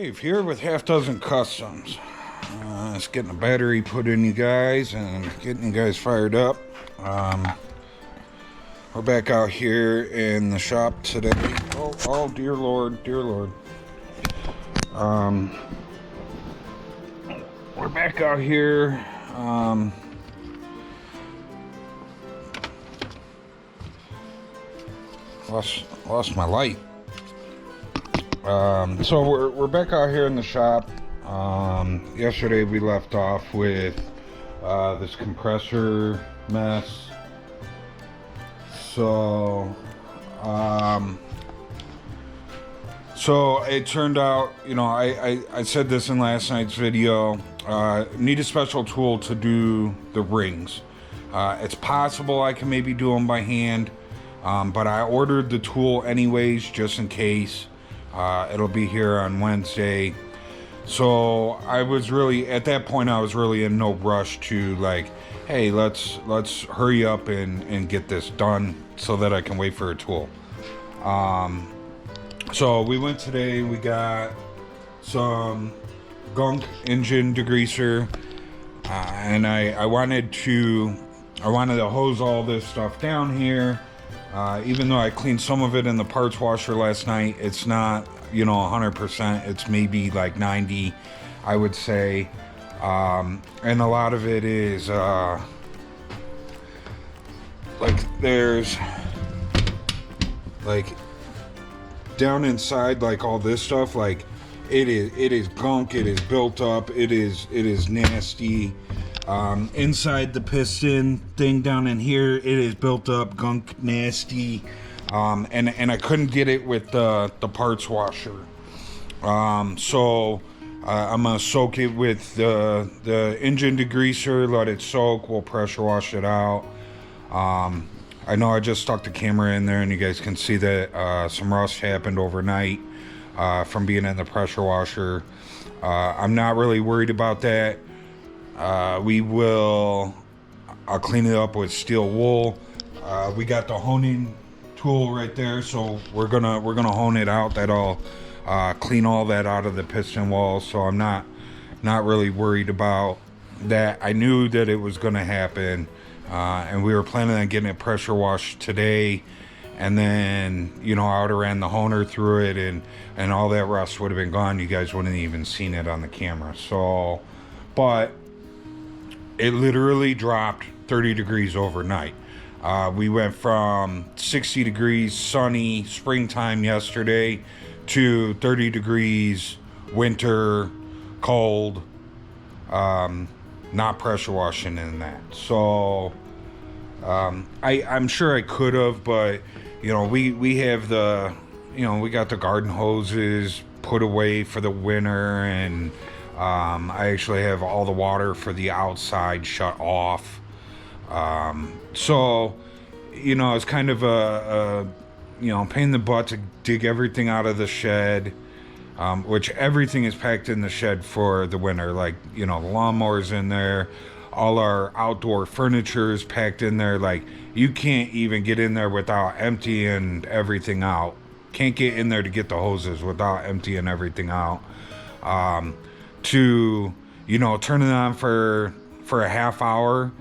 Dave here with Half Dozen Customs. Just getting a battery put in you guys and getting you guys fired up. We're back out here in the shop today. Oh dear Lord, dear Lord. We're back out here. Lost my light. So we're back out here in the shop. Yesterday we left off with this compressor mess. So it turned out, you know, I said this in last night's video, need a special tool to do the rings. It's possible I can maybe do them by hand, but I ordered the tool anyways, just in case. It'll be here on Wednesday. So I was really, at that point, I was really in no rush to like, hey, let's hurry up and get this done so that I can wait for a tool. So we went today, we got some gunk engine degreaser, and I wanted to hose all this stuff down here. Even though I cleaned some of it in the parts washer last night, it's not, you know, 100%. It's maybe like 90, I would say. And a lot of it is, like, there's, like, down inside, like, all this stuff, like, it is gunk, it is built up, it is nasty. Inside the piston thing down in here, it is built up, gunk, nasty, and I couldn't get it with the parts washer. So I'm gonna soak it with the engine degreaser, let it soak. We'll pressure wash it out. I know I just stuck the camera in there, and you guys can see that some rust happened overnight from being in the pressure washer. I'm not really worried about that. I'll clean it up with steel wool. We got the honing tool right there, so we're gonna hone it out. That'll clean all that out of the piston wall, so I'm not really worried about that. I knew that it was gonna happen, and we were planning on getting it pressure washed today, and then, you know, I would have ran the honer through it, and all that rust would have been gone. You guys wouldn't have even seen it on the camera. So, but it literally dropped 30 degrees overnight. We went from 60 degrees sunny springtime yesterday to 30 degrees winter cold, not pressure washing in that. So I'm sure I could have, but you know, we have the, you know, we got the garden hoses put away for the winter, and I actually have all the water for the outside shut off. So, you know, it's kind of a you know, pain in the butt to dig everything out of the shed, which everything is packed in the shed for the winter. Like, you know, the lawnmower's in there, all our outdoor furniture is packed in there. Like, you can't even get in there without emptying everything out. Can't get in there to get the hoses without emptying everything out. To, you know, turn it on for a half hour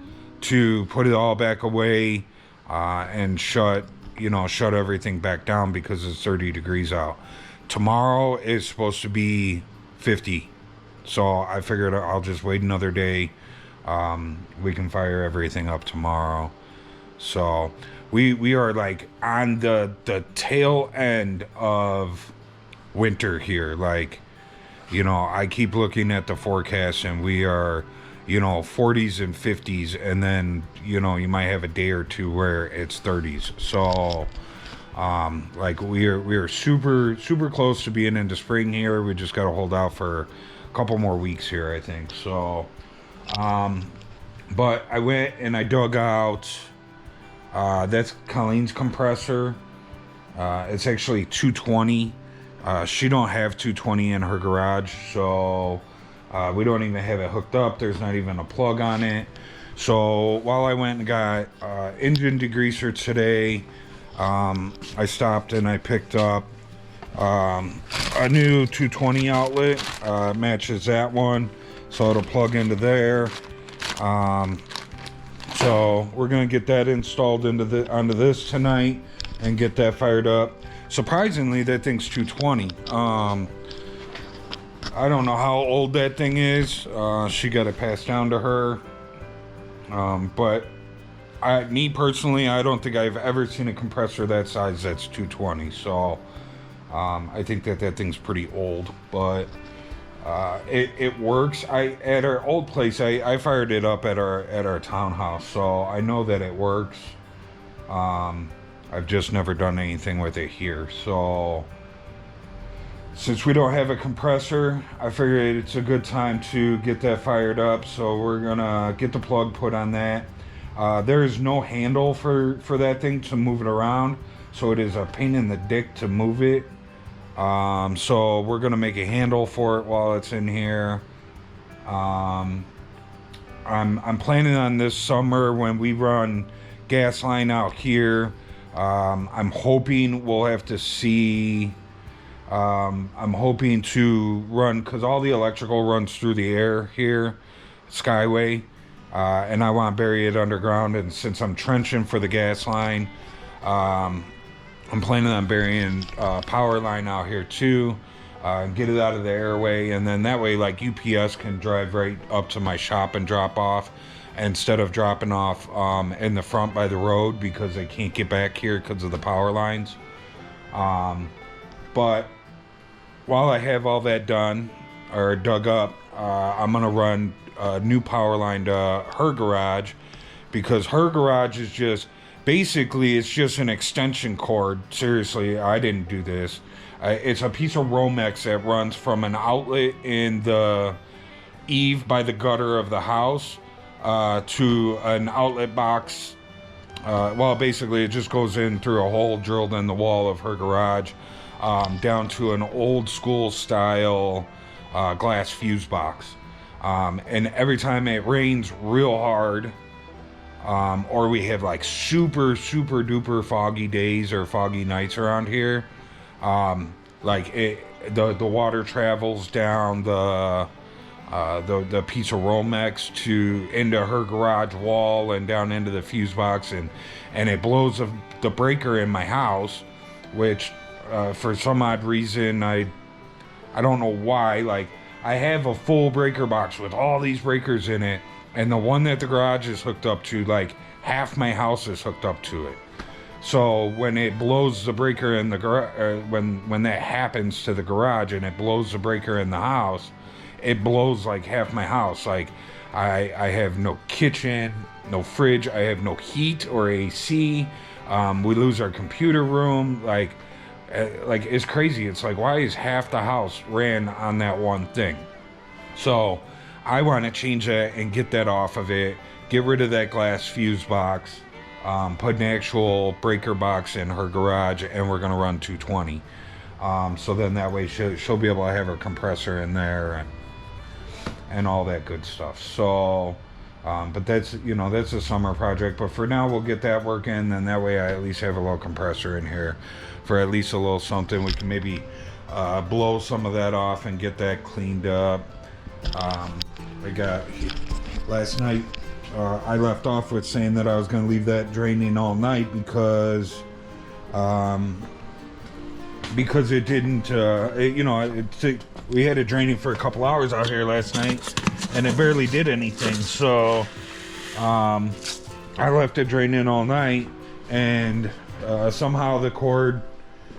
to put it all back away, and shut everything back down because it's 30 degrees out. Tomorrow is supposed to be 50, so I figured I'll just wait another day. We can fire everything up tomorrow. So we are like on the tail end of winter here. Like, you know, I keep looking at the forecast, and we are, you know, 40s and 50s, and then, you know, you might have a day or two where it's 30s. So, like, we are super close to being into spring here. We just got to hold out for a couple more weeks here, I think. So, but I went and I dug out, that's Colleen's compressor. It's actually 220. She don't have 220 in her garage, so we don't even have it hooked up. There's not even a plug on it. So while I went and got engine degreaser today, I stopped and I picked up A new 220 outlet matches that one, so it'll plug into there. So we're gonna get that installed onto this tonight and get that fired up. Surprisingly, that thing's 220. I don't know how old that thing is. She got it passed down to her. But me personally, I don't think I've ever seen a compressor that size that's 220. So I think that thing's pretty old, but it works. At our old place, I fired it up at our townhouse, so I know that it works. I've just never done anything with it here. So since we don't have a compressor, I figured it's a good time to get that fired up. So we're gonna get the plug put on that. There is no handle for that thing to move it around, so it is a pain in the dick to move it. So we're gonna make a handle for it while it's in here. I'm planning on this summer when we run gas line out here. I'm hoping we'll have to see. I'm hoping to run, because all the electrical runs through the air here, Skyway, and I want to bury it underground. And since I'm trenching for the gas line, I'm planning on burying power line out here too, get it out of the airway, and then that way, like, UPS can drive right up to my shop and drop off, instead of dropping off in the front by the road, because they can't get back here because of the power lines. But while I have all that done or dug up, I'm gonna run a new power line to her garage, because her garage is just basically, it's just an extension cord. Seriously, I didn't do this. It's a piece of Romex that runs from an outlet in the eave by the gutter of the house to an outlet box. Well, basically, it just goes in through a hole drilled in the wall of her garage, down to an old school style glass fuse box. And every time it rains real hard, or we have like super duper foggy days or foggy nights around here, like the water travels down the piece of Romex into her garage wall and down into the fuse box, and it blows the breaker in my house, which for some odd reason, I don't know why, like, I have a full breaker box with all these breakers in it, and the one that the garage is hooked up to, like, half my house is hooked up to it. So when it blows the breaker in the garage, when that happens to the garage and it blows the breaker in the house, it blows like half my house. Like, I have no kitchen, no fridge, I have no heat or AC. We lose our computer room. Like it's crazy. It's like, why is half the house ran on that one thing? So I want to change that and get that off of it, get rid of that glass fuse box, put an actual breaker box in her garage, and we're going to run 220. So then that way she'll be able to have her compressor in there and all that good stuff. So, but that's a summer project. But for now, we'll get that working, and that way I at least have a little compressor in here for at least a little something. We can maybe blow some of that off and get that cleaned up. I got last night. I left off with saying that I was going to leave that draining all night because it didn't. We had it draining for a couple hours out here last night, and it barely did anything. So I left it draining all night, and somehow the cord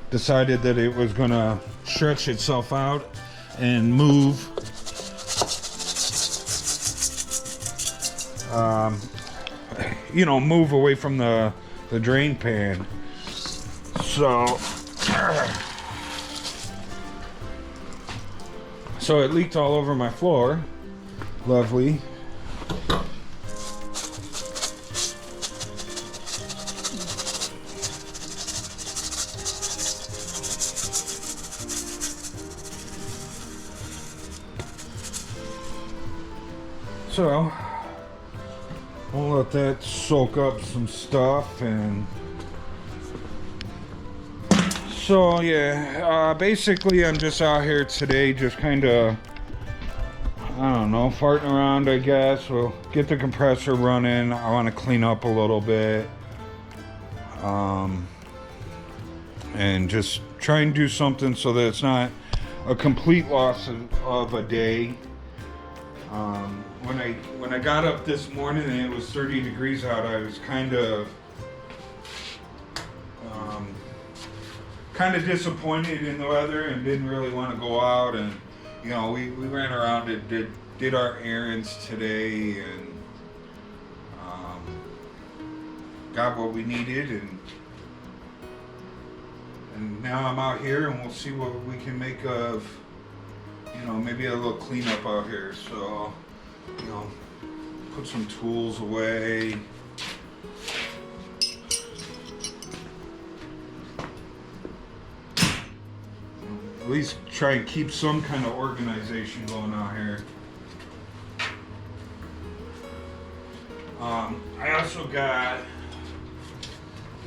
decided that it was going to stretch itself out and move. Move away from the drain pan. So it leaked all over my floor. Lovely. So we'll let that soak up some stuff and So yeah, basically I'm just out here today just kind of, I don't know, farting around, I guess. We'll get the compressor running. I want to clean up a little bit. And just try and do something so that it's not a complete loss of a day. When I got up this morning and it was 30 degrees out, I was kind of disappointed in the weather and didn't really want to go out. And you know, we ran around and did our errands today and got what we needed, and now I'm out here and we'll see what we can make of, you know, maybe a little cleanup out here. So, you know, put some tools away. At least try and keep some kind of organization going out here. I also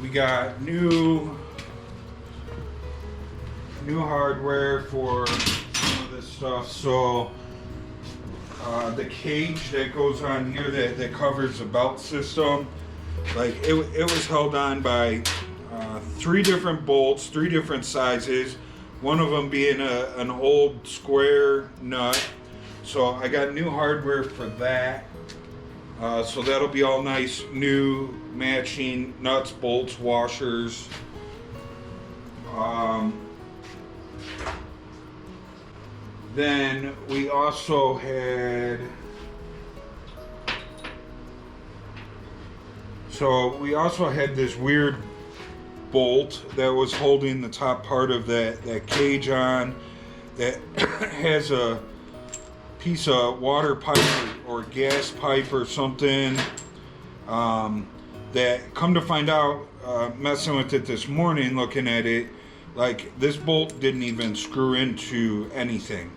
we got new hardware for some of this stuff. So the cage that goes on here that covers the belt system, like it was held on by 3 different bolts, 3 different sizes. One of them being an old square nut. So I got new hardware for that. So that'll be all nice, new, matching nuts, bolts, washers. Then we also had, this weird bolt that was holding the top part of that cage on, that has a piece of water pipe or gas pipe or something, that, come to find out, messing with it this morning, looking at it, like this bolt didn't even screw into anything.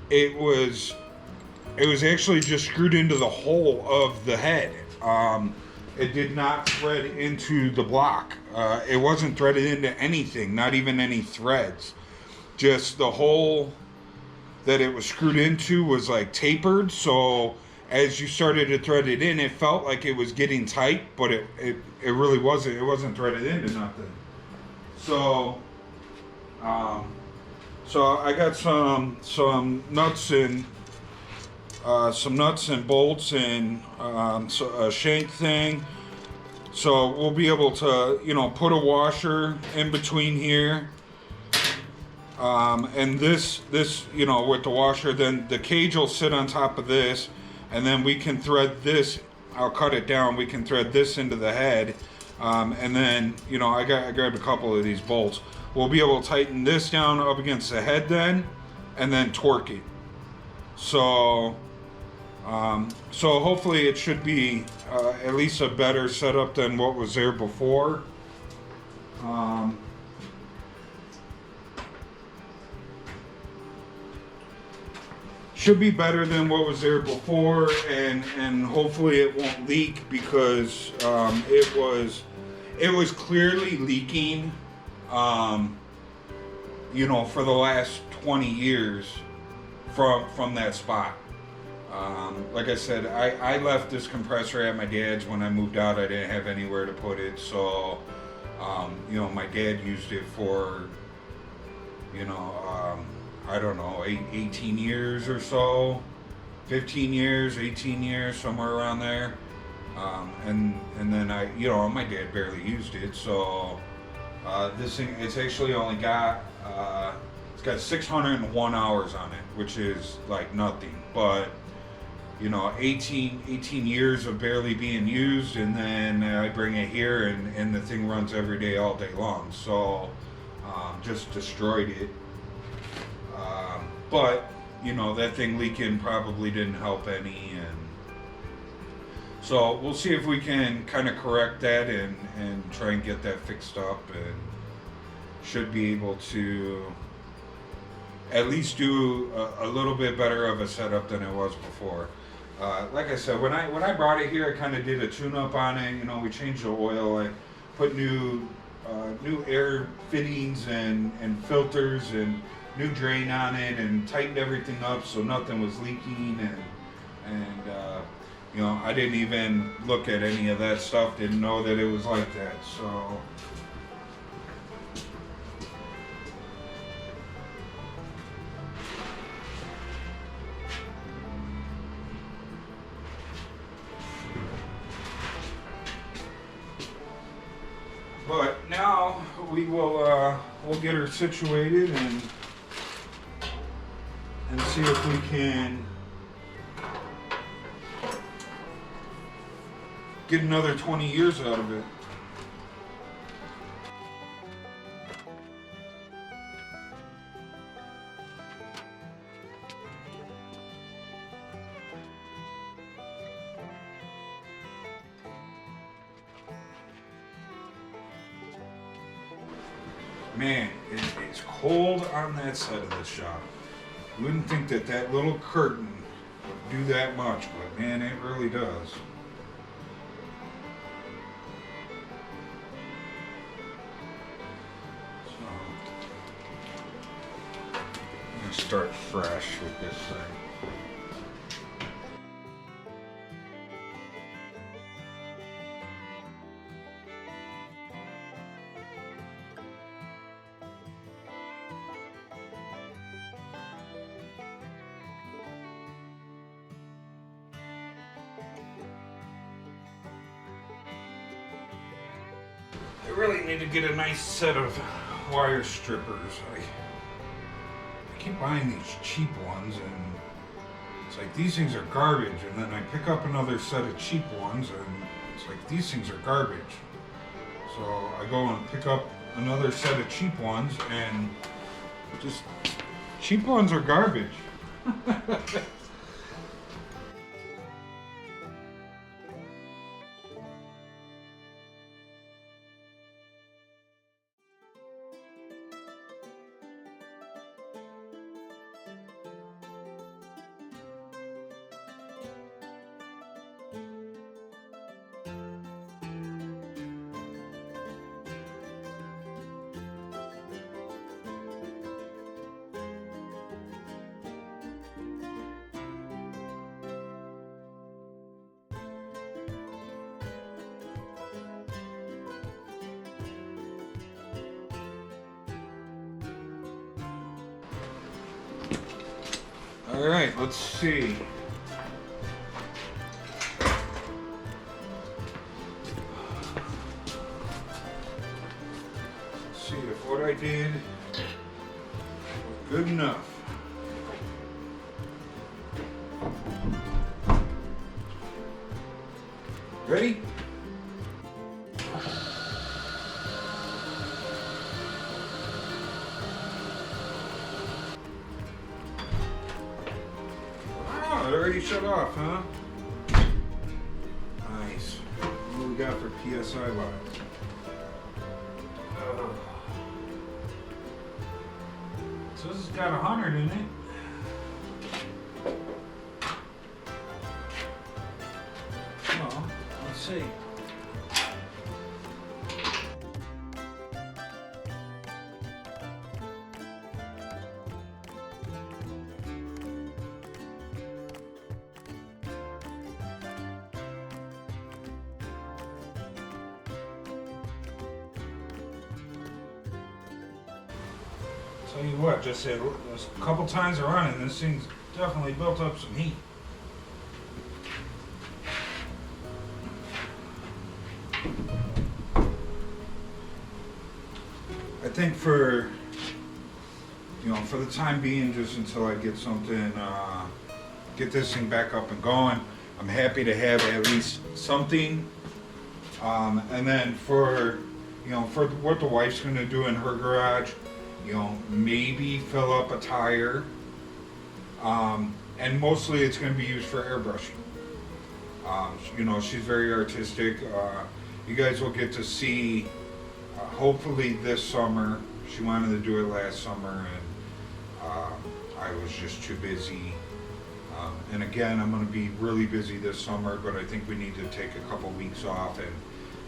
It was actually just screwed into the hole of the head. It did not thread into the block. It wasn't threaded into anything, not even any threads. Just the hole that it was screwed into was like tapered, so as you started to thread it in, it felt like it was getting tight, but it really wasn't. It wasn't threaded into nothing. So I got some nuts and bolts and a shank thing. So we'll be able to, you know, put a washer in between here. And this, you know, with the washer, then the cage will sit on top of this, and then we can thread this. I'll cut it down. We can thread this into the head, and then, you know, I grabbed a couple of these bolts. We'll be able to tighten this down up against the head then, and then torque it. So hopefully it should be at least a better setup than what was there before. Should be better than what was there before, and hopefully it won't leak, because it was clearly leaking, you know, for the last 20 years from that spot. Like I said, I left this compressor at my dad's when I moved out. I didn't have anywhere to put it, so you know, my dad used it for, you know, I don't know, 18 years or so, 15 years, 18 years, somewhere around there. And then my dad barely used it. So this thing, it's actually only got, it's got 601 hours on it, which is like nothing. But, you know, 18 years of barely being used, and then I bring it here and the thing runs every day, all day long. So just destroyed it. But, you know, that thing leaking probably didn't help any, and so we'll see if we can kind of correct that and try and get that fixed up, and should be able to at least do a little bit better of a setup than it was before. Like I said, when I brought it here, I kind of did a tune-up on it. You know, we changed the oil, I put new new air fittings and filters and new drain on it, and tightened everything up so nothing was leaking, and you know, I didn't even look at any of that stuff, didn't know that it was like that. So but now we will we'll get her situated and see if we can get another 20 years out of it. Man, it's cold on that side of the shop. You wouldn't think that that little curtain would do that much, but man, it really does. So, I'm gonna start fresh with this thing. I really need to get a nice set of wire strippers. I keep buying these cheap ones, and it's like these things are garbage, and then I pick up another set of cheap ones, and it's like these things are garbage. So I go and pick up another set of cheap ones, and just cheap ones are garbage. All right, let's see. Let's see if what I did was good enough. Ready? It already shut off, huh? Nice. What do we got for PSI lights? So this has got 100 in it. Well, let's see. Tell you what, just a couple times of running, this thing's definitely built up some heat. I think for the time being, just until I get something, get this thing back up and going, I'm happy to have at least something. And then for what the wife's going to do in her garage, maybe fill up a tire, and mostly it's going to be used for airbrushing. She's very artistic. You guys will get to see, hopefully this summer. She wanted to do it last summer, and I was just too busy. And again, I'm going to be really busy this summer, but I think we need to take a couple weeks off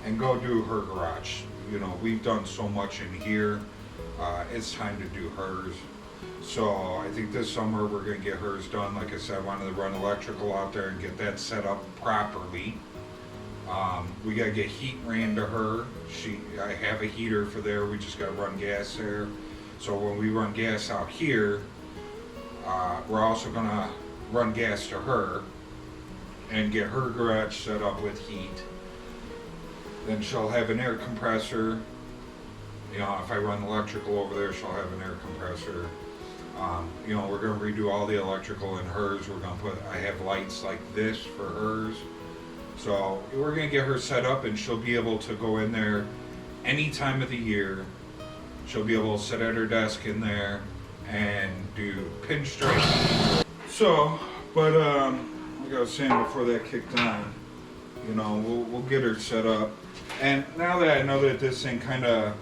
and go do her garage. You know, we've done so much in here. It's time to do hers. So I think this summer we're gonna get hers done. Like I said, I wanted to run electrical out there and get that set up properly. We gotta get heat ran to her. I have a heater for there. We just gotta run gas there. So when we run gas out here, we're also gonna run gas to her and get her garage set up with heat. Then she'll have an air compressor. You know, if I run electrical over there, she'll have an air compressor. You know, we're gonna redo all the electrical in hers. I have lights like this for hers. So we're gonna get her set up, and she'll be able to go in there any time of the year. She'll be able to sit at her desk in there and do pinstripe. So, but like I was saying before that kicked on, you know, we'll get her set up. And now that I know that this thing kind of,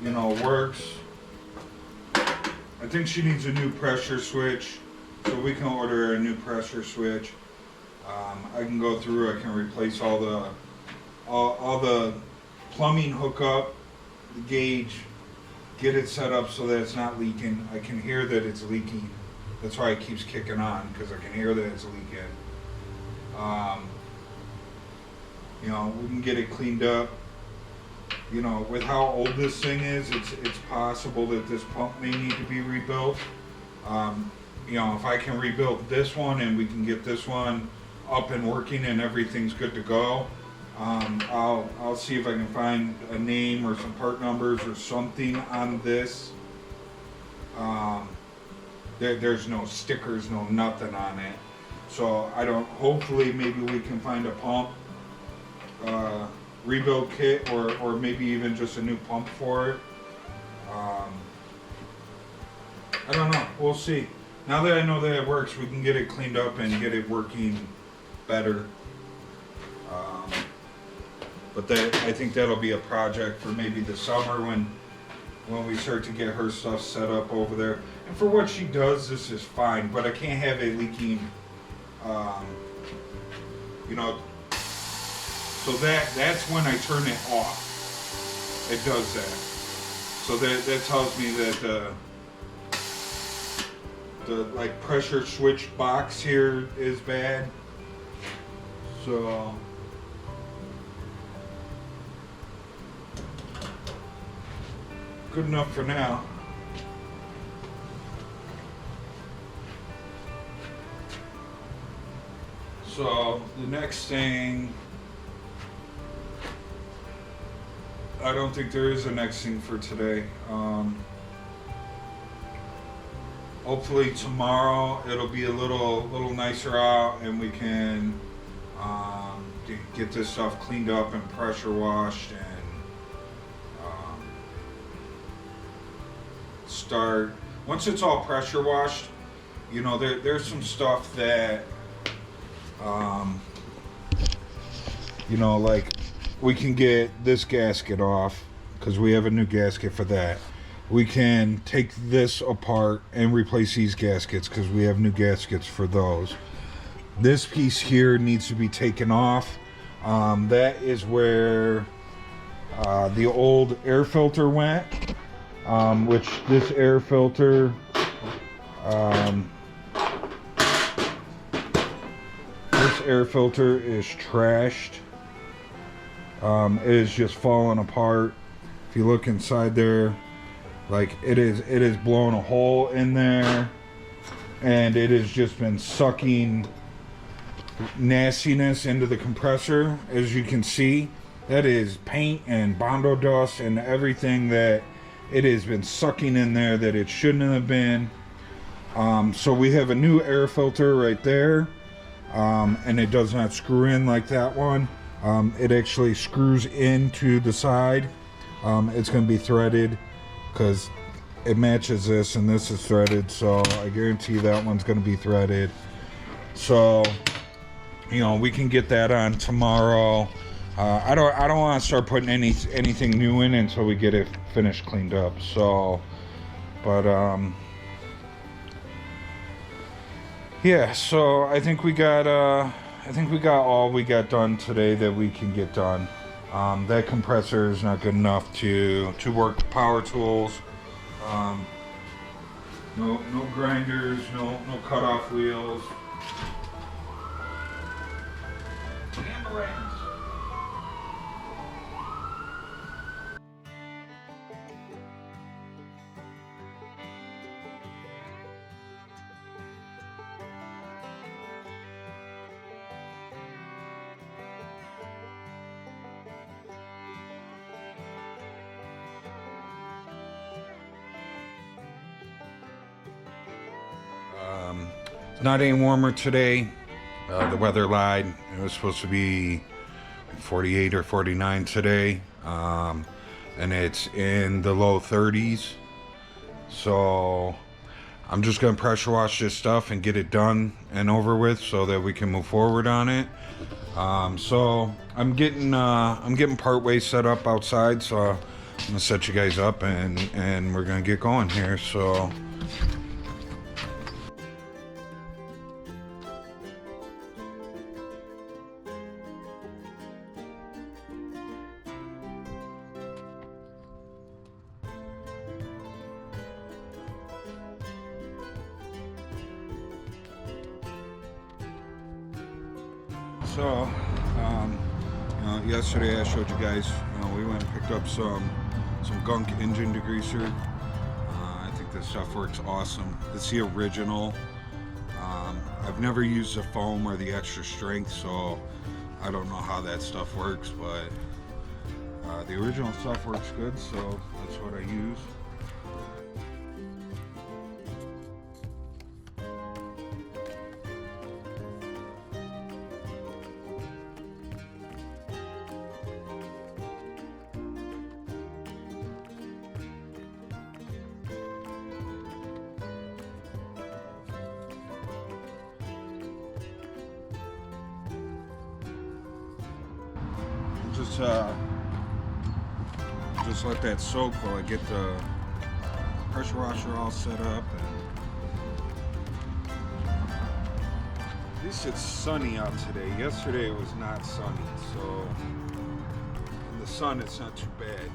you know, works, I think she needs a new pressure switch. So we can order a new pressure switch. I can go through. I can replace all the plumbing hookup, the gauge, get it set up so that it's not leaking. I can hear that it's leaking. That's why it keeps kicking on, because I can hear that it's leaking. You know, we can get it cleaned up. You know, with how old this thing is, it's possible that this pump may need to be rebuilt. You know, if I can rebuild this one and we can get this one up and working and everything's good to go, I'll see if I can find a name or some part numbers or something on this. There's no stickers, no nothing on it. So hopefully maybe we can find a pump rebuild kit, or maybe even just a new pump for it. I don't know, we'll see. Now that I know that it works, we can get it cleaned up and get it working better. But I think that'll be a project for maybe the summer when we start to get her stuff set up over there. And for what she does, this is fine, but I can't have a leaking, you know, so that's when I turn it off. It does that. So that tells me that the like pressure switch box here is bad. So good enough for now. So the next thing, I don't think there is a next thing for today. Hopefully tomorrow it'll be a little nicer out, and we can get this stuff cleaned up and pressure washed, and start. Once it's all pressure washed, you know, there's some stuff that you know, like we can get this gasket off because we have a new gasket for that. We can take this apart and replace these gaskets because we have new gaskets for those. This piece here needs to be taken off. That is where the old air filter went, which this air filter is trashed. It is just falling apart. If you look inside there, like it is blown a hole in there, and it has just been sucking nastiness into the compressor. As you can see, that is paint and Bondo dust and everything that it has been sucking in there that it shouldn't have been. So we have a new air filter right there, and it does not screw in like that one. It actually screws into the side. It's going to be threaded because it matches this, and this is threaded, so I guarantee that one's going to be threaded. So, you know, we can get that on tomorrow. I don't want to start putting anything new in until we get it finished cleaned up. So, but yeah. So I think we got all we got done today that we can get done. That compressor is not good enough to work the power tools. No grinders, no cutoff wheels. It's not any warmer today. The weather lied. It was supposed to be 48 or 49 today, and it's in the low 30s. So I'm just gonna pressure wash this stuff and get it done and over with so that we can move forward on it. So I'm getting part way set up outside, so I'm gonna set you guys up and we're gonna get going here. So yesterday I showed you guys, we went and picked up some gunk engine degreaser. I think this stuff works awesome. It's the original. I've never used the foam or the extra strength, so I don't know how that stuff works, but the original stuff works good, so that's what I use. Just let that soak while I get the pressure washer all set up. At least it's sunny out today. Yesterday it was not sunny, so in the sun it's not too bad.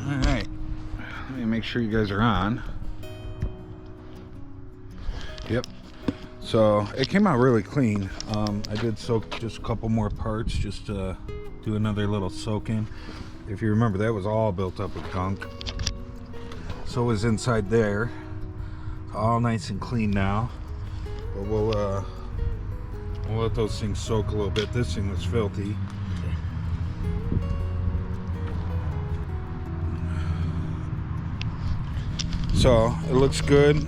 Alright, let me make sure you guys are on. Yep, so it came out really clean. I did soak just a couple more parts just to do another little soaking. If you remember, that was all built up with gunk. So it was inside there, all nice and clean now. But we'll let those things soak a little bit. This thing was filthy. So it looks good.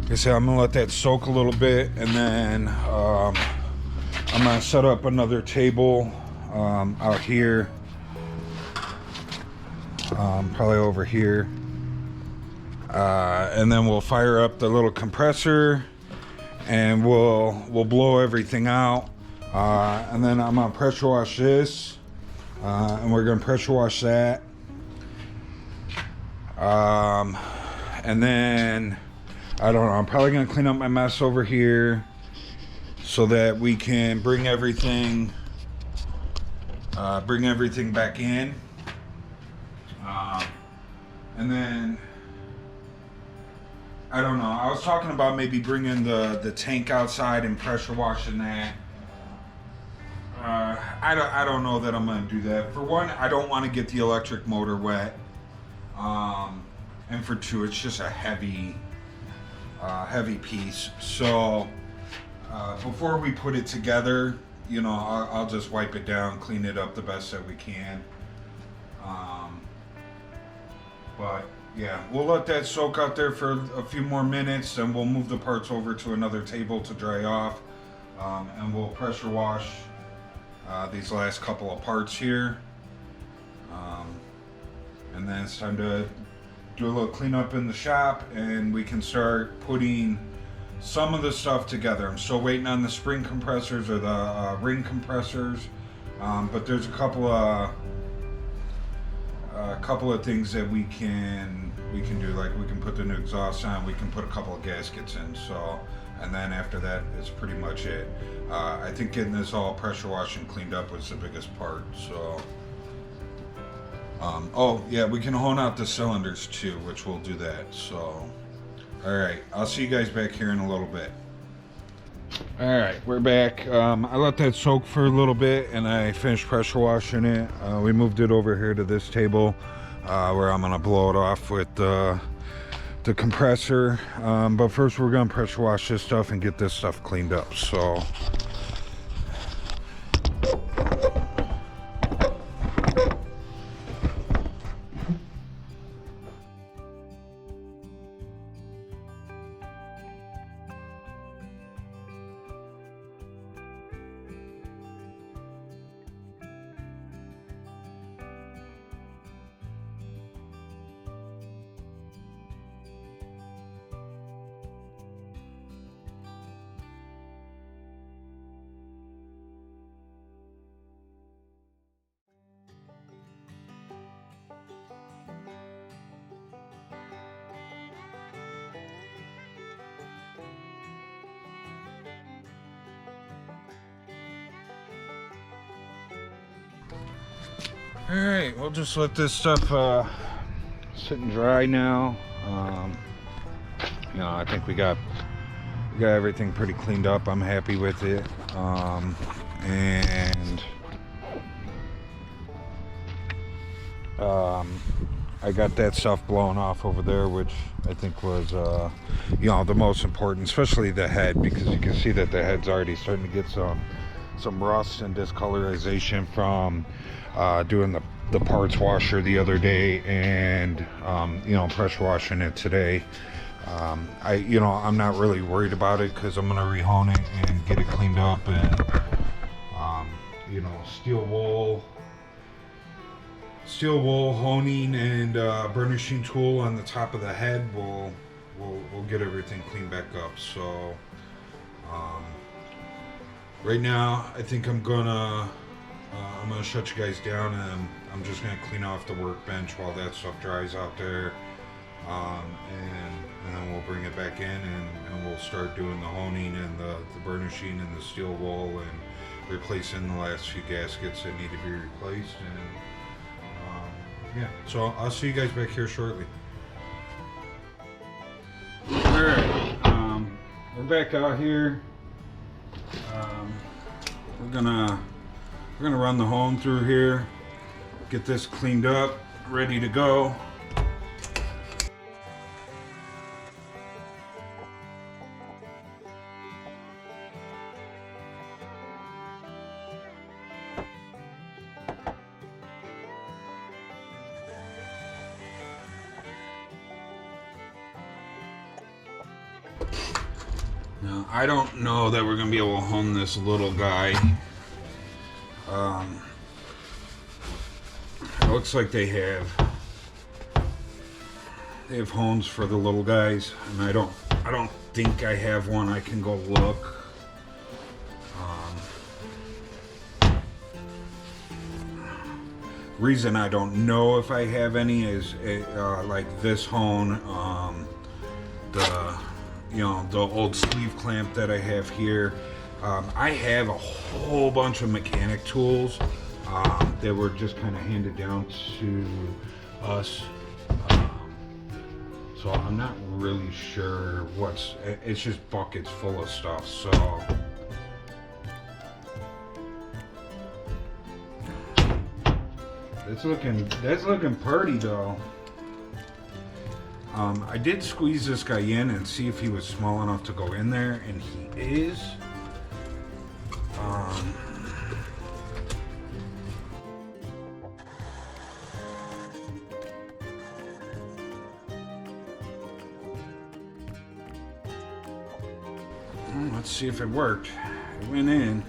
Like I said, I'm gonna let that soak a little bit, and then I'm gonna set up another table out here, probably over here, and then we'll fire up the little compressor, and we'll blow everything out, and then I'm gonna pressure wash this, and we're gonna pressure wash that. And then I don't know, I'm probably gonna clean up my mess over here so that we can bring everything back in. And then, I don't know, I was talking about maybe bringing the tank outside and pressure washing that. I don't know that I'm going to do that. For one, I don't want to get the electric motor wet. And for two, it's just a heavy piece. So before we put it together, you know, I'll just wipe it down, clean it up the best that we can. But yeah, we'll let that soak out there for a few more minutes, then we'll move the parts over to another table to dry off, and we'll pressure wash these last couple of parts here. And then it's time to do a little cleanup in the shop, and we can start putting some of the stuff together. I'm still waiting on the spring compressors or the ring compressors, but there's a couple of things that we can do. Like we can put the new exhaust on, we can put a couple of gaskets in. So, and then after that, it's pretty much it. I think getting this all pressure washed and cleaned up was the biggest part. So. Oh yeah, we can hone out the cylinders too, which we'll do that. So, all right, I'll see you guys back here in a little bit. All right, we're back. I let that soak for a little bit, and I finished pressure washing it. We moved it over here to this table, where I'm gonna blow it off with the compressor. But first, we're gonna pressure wash this stuff and get this stuff cleaned up. So. All right, we'll just let this stuff sit and dry now. You know, I think we got everything pretty cleaned up. I'm happy with it. And I got that stuff blown off over there, which I think was, you know, the most important, especially the head, because you can see that the head's already starting to get some rust and discolorization from doing the parts washer the other day and you know, pressure washing it today. You know, I'm not really worried about it because I'm gonna rehone it and get it cleaned up, and you know, steel wool honing and burnishing tool on the top of the head will get everything cleaned back up. So right now I think I'm gonna shut you guys down, and I'm just gonna clean off the workbench while that stuff dries out there, and then we'll bring it back in and we'll start doing the honing and the burnishing and the steel wool and replacing the last few gaskets that need to be replaced. And yeah, so I'll see you guys back here shortly. Alright, we're back out here. We're gonna run the hone through here, get this cleaned up, ready to go. Now, I don't know that we're gonna be able to hone this little guy. It looks like they have hones for the little guys, and I don't think I have one. I can go look. Reason I don't know if I have any is like this hone, the old sleeve clamp that I have here. I have a whole bunch of mechanic tools that were just kind of handed down to us So I'm not really sure it's just buckets full of stuff, so. That's looking pretty though. I did squeeze this guy in and see if he was small enough to go in there, and he is. Let's see if it worked. It went in.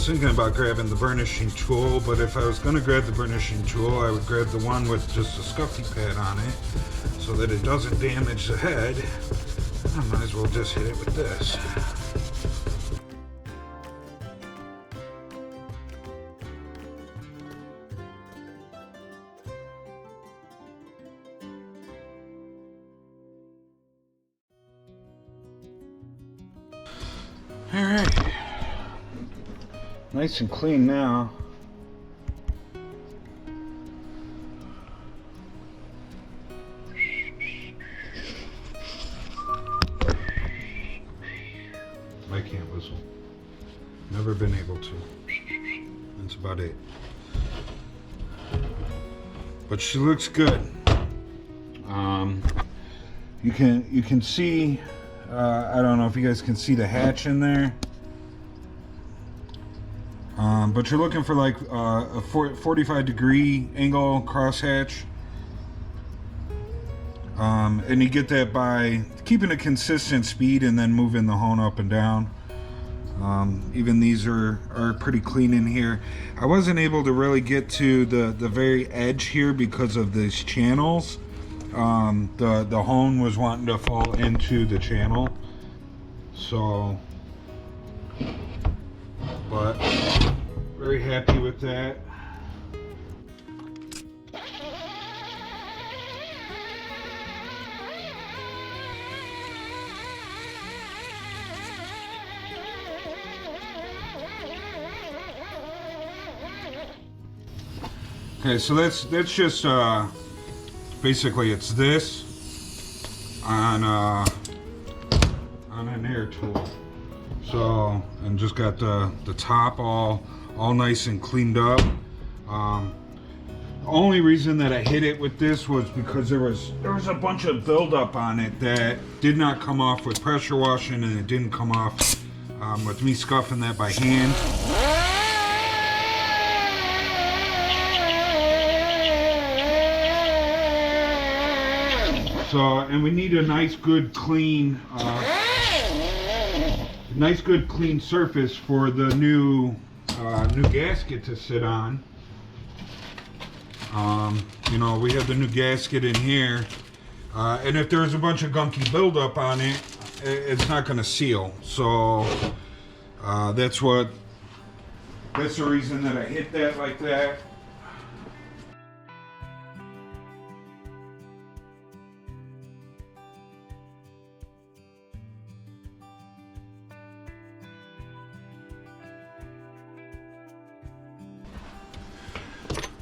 Thinking about grabbing the burnishing tool, but if I was going to grab the burnishing tool, I would grab the one with just a scuffy pad on it so that it doesn't damage the head. I might as well just hit it with this. All right. Nice and clean now. I can't whistle. Never been able to. That's about it. But she looks good. You can see. I don't know if you guys can see the hatch in there. But you're looking for like a 45-degree angle crosshatch. And you get that by keeping a consistent speed and then moving the hone up and down. Even these are pretty clean in here. I wasn't able to really get to the very edge here because of these channels. The hone was wanting to fall into the channel. So, but very happy with that. Okay, so that's just basically it's this on an air tool. So, and just got the top all nice and cleaned up. The only reason that I hit it with this was because there was a bunch of buildup on it that did not come off with pressure washing, and it didn't come off with me scuffing that by hand. So, and we need a nice good clean surface for the new gasket to sit on. You know, we have the new gasket in here, and if there's a bunch of gunky buildup on it, it's not going to seal. So that's the reason that I hit that like that.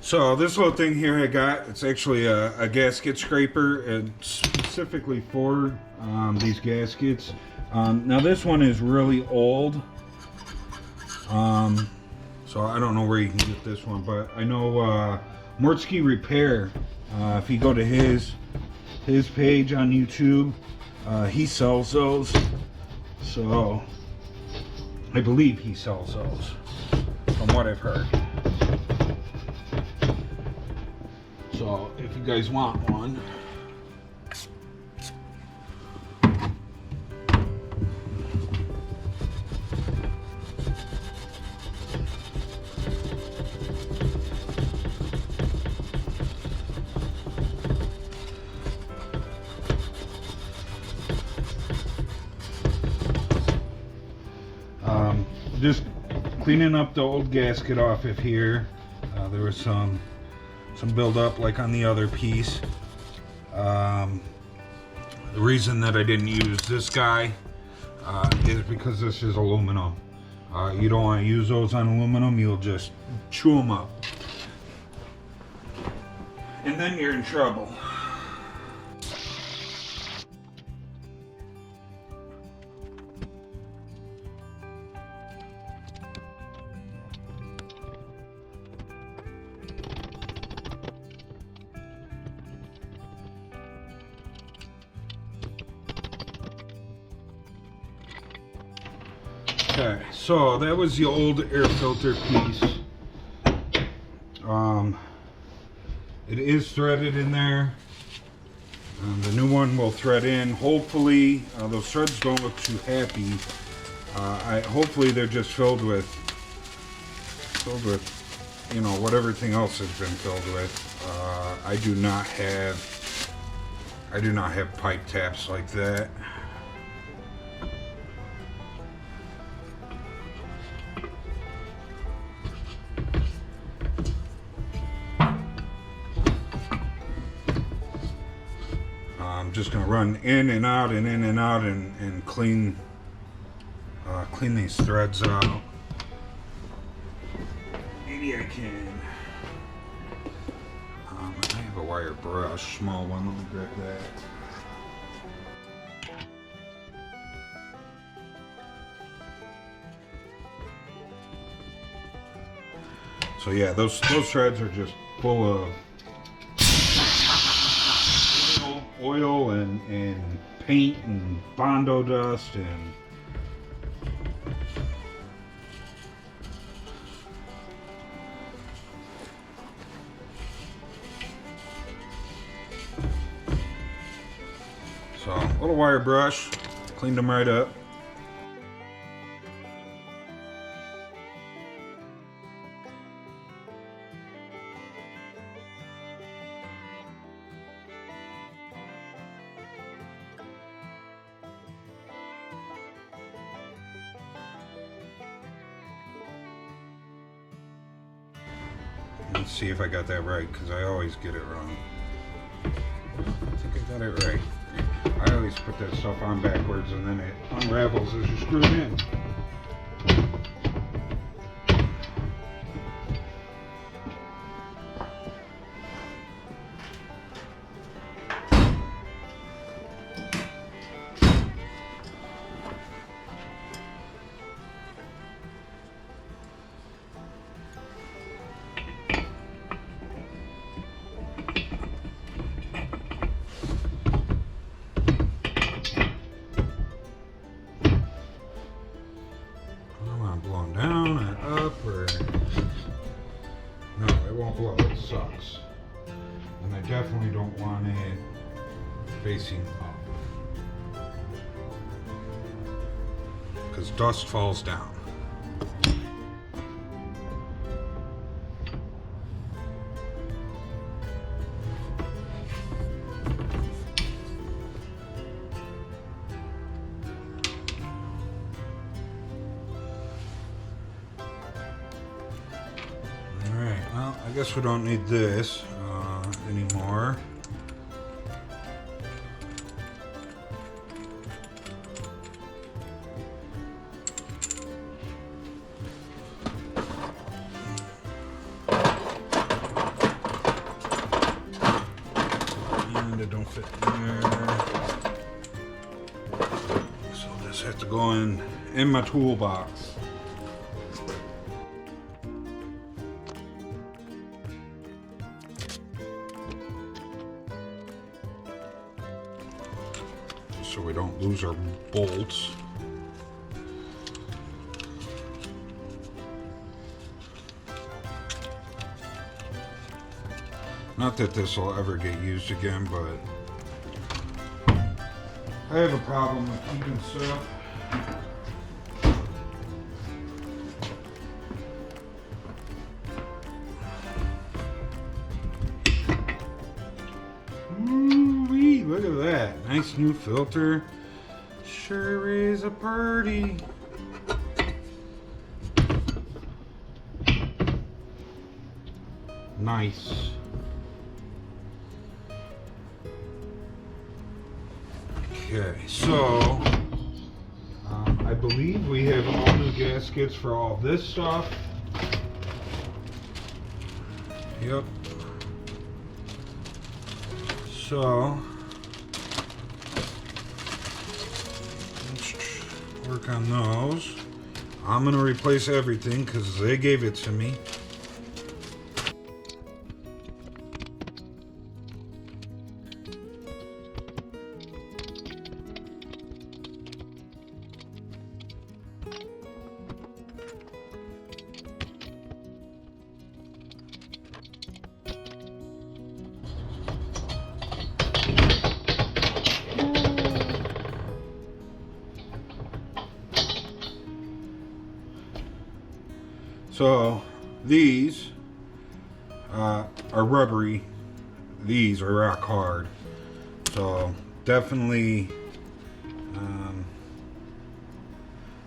So this little thing here I got, it's actually a gasket scraper, and specifically for these gaskets. Now this one is really old, so I don't know where you can get this one, but I know Autobodyrepair, if you go to his page on YouTube, he sells those. So I believe he sells those, from what I've heard. So if you guys want one, just cleaning up the old gasket off of here. There was some some buildup like on the other piece. The reason that I didn't use this guy is because this is aluminum. You don't want to use those on aluminum, you'll just chew them up. And then you're in trouble. Okay, so that was the old air filter piece. It is threaded in there. The new one will thread in. Hopefully, those threads don't look too happy. Hopefully they're just filled with, you know, what everything else has been filled with. I do not have pipe taps like that. I'm just going to run in and out and in and out and clean these threads out. Maybe I can. I have a wire brush, small one. Let me grab that. So yeah, those threads are just full of oil and paint and Bondo dust and so a little wire brush, cleaned them right up. Let's see if I got that right, because I always get it wrong. I think I got it right. I always put that stuff on backwards and then it unravels as you screw it in. Down or up or no, it won't blow. It sucks. And I definitely don't want it facing up because dust falls down. Well, I guess we don't need this anymore. And it don't fit in there. So this has to go in my toolbox. So we don't lose our bolts. Not that this will ever get used again, but I have a problem with keeping stuff. Look at that. Nice new filter. Sure is a birdie. Nice. Okay, so I believe we have all new gaskets for all this stuff. Yep. So let's work on those. I'm gonna replace everything because they gave it to me. So these are rubbery, these are rock hard. So definitely,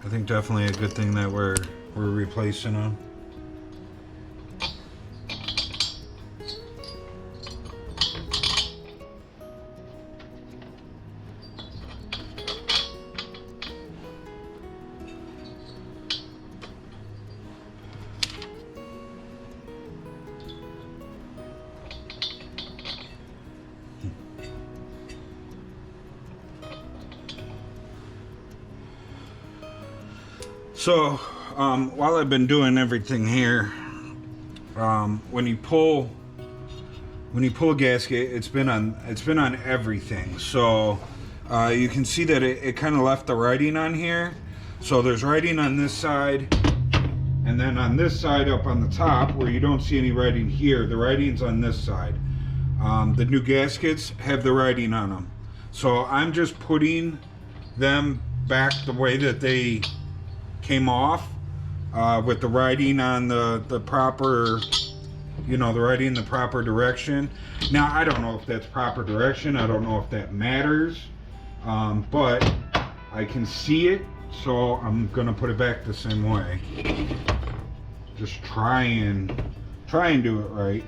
I think definitely a good thing that we're replacing them. So while I've been doing everything here, when you pull a gasket, it's been on everything. So you can see that it kind of left the writing on here. So there's writing on this side, and then on this side up on the top where you don't see any writing here, the writing's on this side. The new gaskets have the writing on them. So I'm just putting them back the way that they came off, with the writing on the proper, you know, the writing in the proper direction. Now I don't know if that's proper direction, I don't know if that matters, but I can see it, so I'm gonna put it back the same way. Just try and do it right.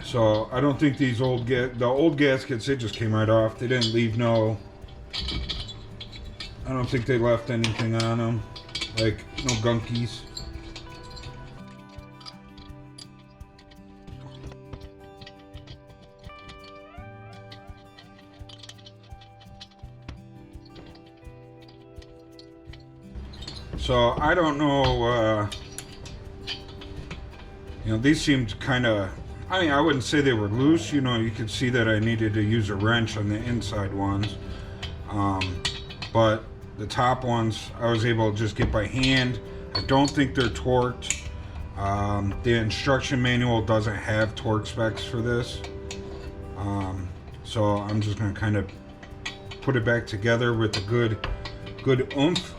So I don't think these old gaskets, they just came right off. They didn't leave no, I don't think they left anything on them, like no gunkies. So I don't know, you know, these seemed kind of, I mean, I wouldn't say they were loose. You know, you could see that I needed to use a wrench on the inside ones. But the top ones, I was able to just get by hand. I don't think they're torqued. The instruction manual doesn't have torque specs for this. So I'm just gonna kind of put it back together with a good oomph.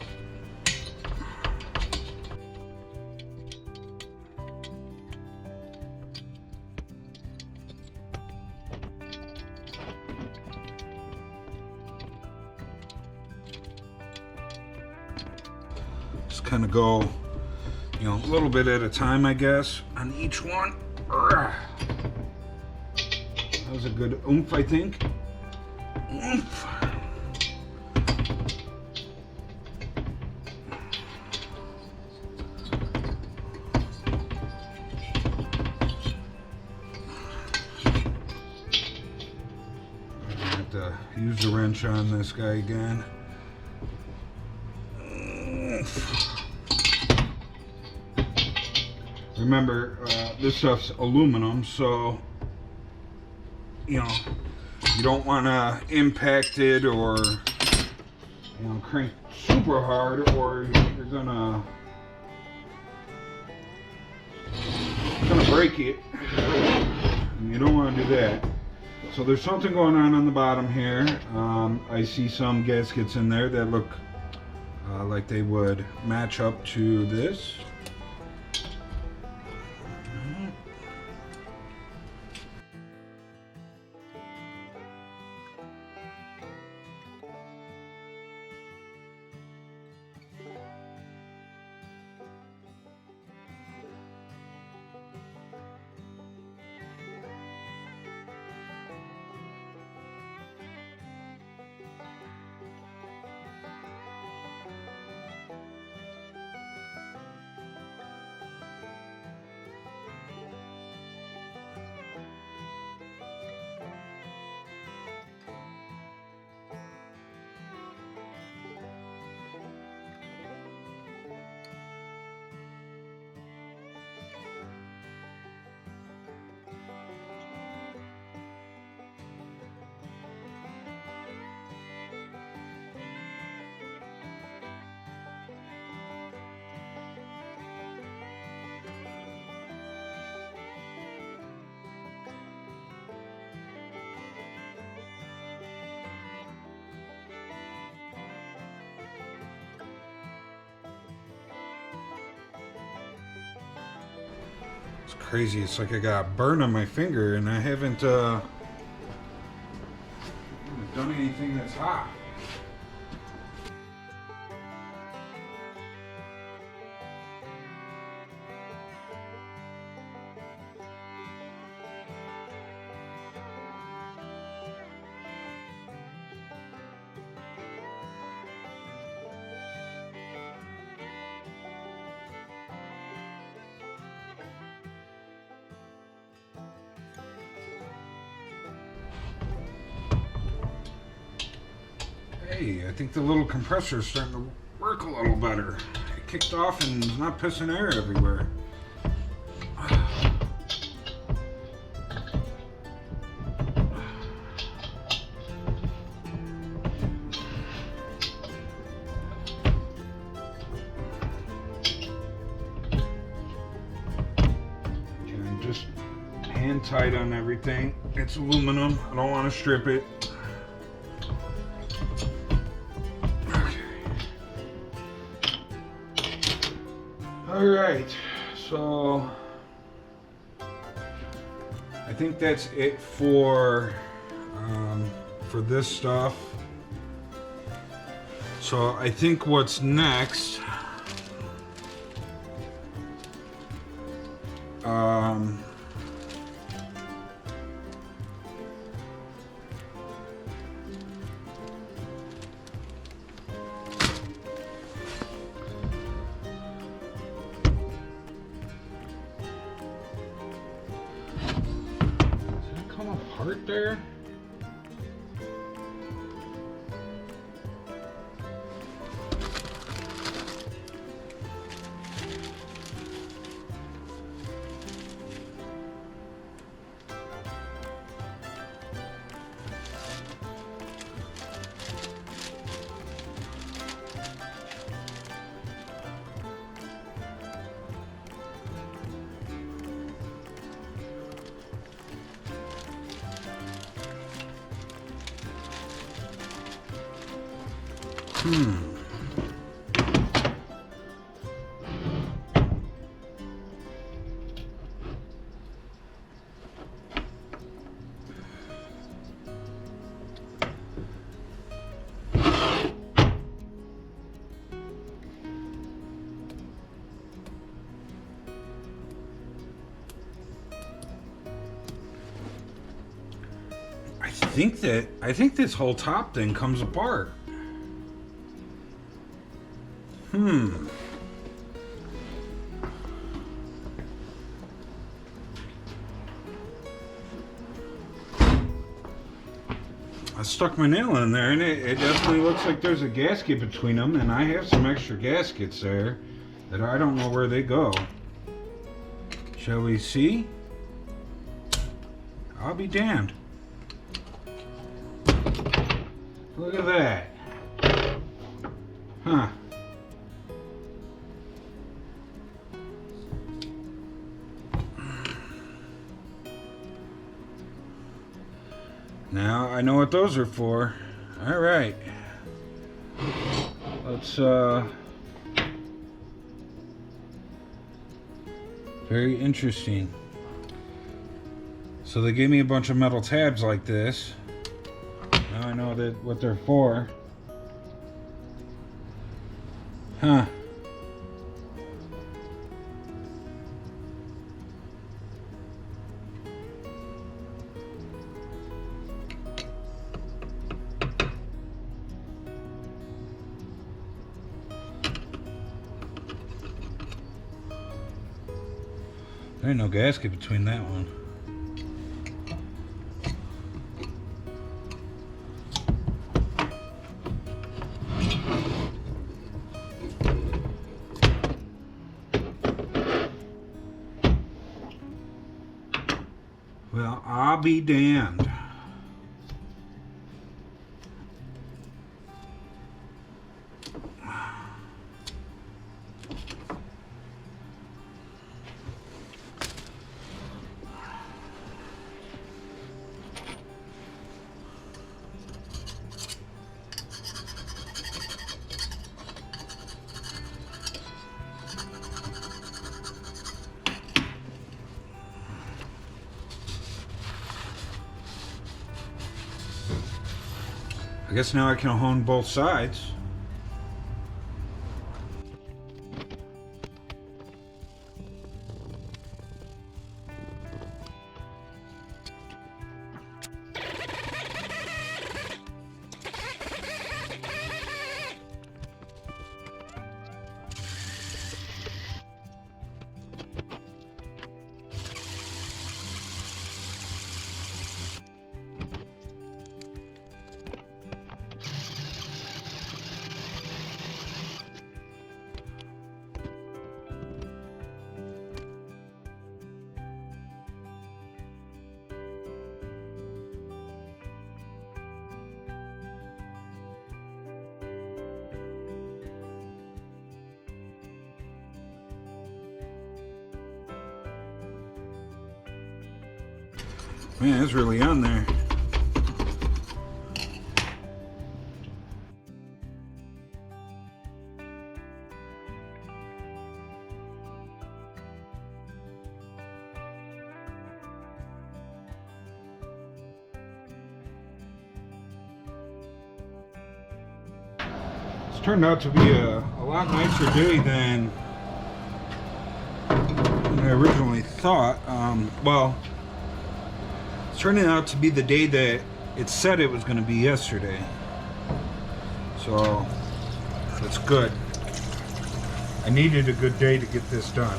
Just kind of go, you know, a little bit at a time, I guess, on each one. That was a good oomph, I think. Oomph. I have to use the wrench on this guy again. Remember, this stuff's aluminum, so you know you don't want to impact it or, you know, crank super hard, or you're gonna break it, and you don't want to do that. So there's something going on the bottom here. I see some gaskets in there that look like they would match up to this. crazy. It's like I got a burn on my finger and I haven't done anything that's hot. Hey, I think the little compressor is starting to work a little better. It kicked off and is not pissing air everywhere. Okay, just hand tight on everything. It's aluminum. I don't want to strip it. Alright, so I think that's it for this stuff. So I think what's next, apart there? I think this whole top thing comes apart. I stuck my nail in there and it definitely looks like there's a gasket between them, and I have some extra gaskets there that I don't know where they go. Shall we see? I'll be damned. Look at that. Huh. Now I know what those are for. All right. Let's very interesting. So they gave me a bunch of metal tabs like this. Now I know what they're for. Huh. There ain't no gasket between that one. Well, I'll be damned. I guess now I can hone both sides. Man, it's really on there. It's turned out to be a lot nicer day than I originally thought. Well, it's turning out to be the day that it said it was going to be yesterday. So, that's good. I needed a good day to get this done.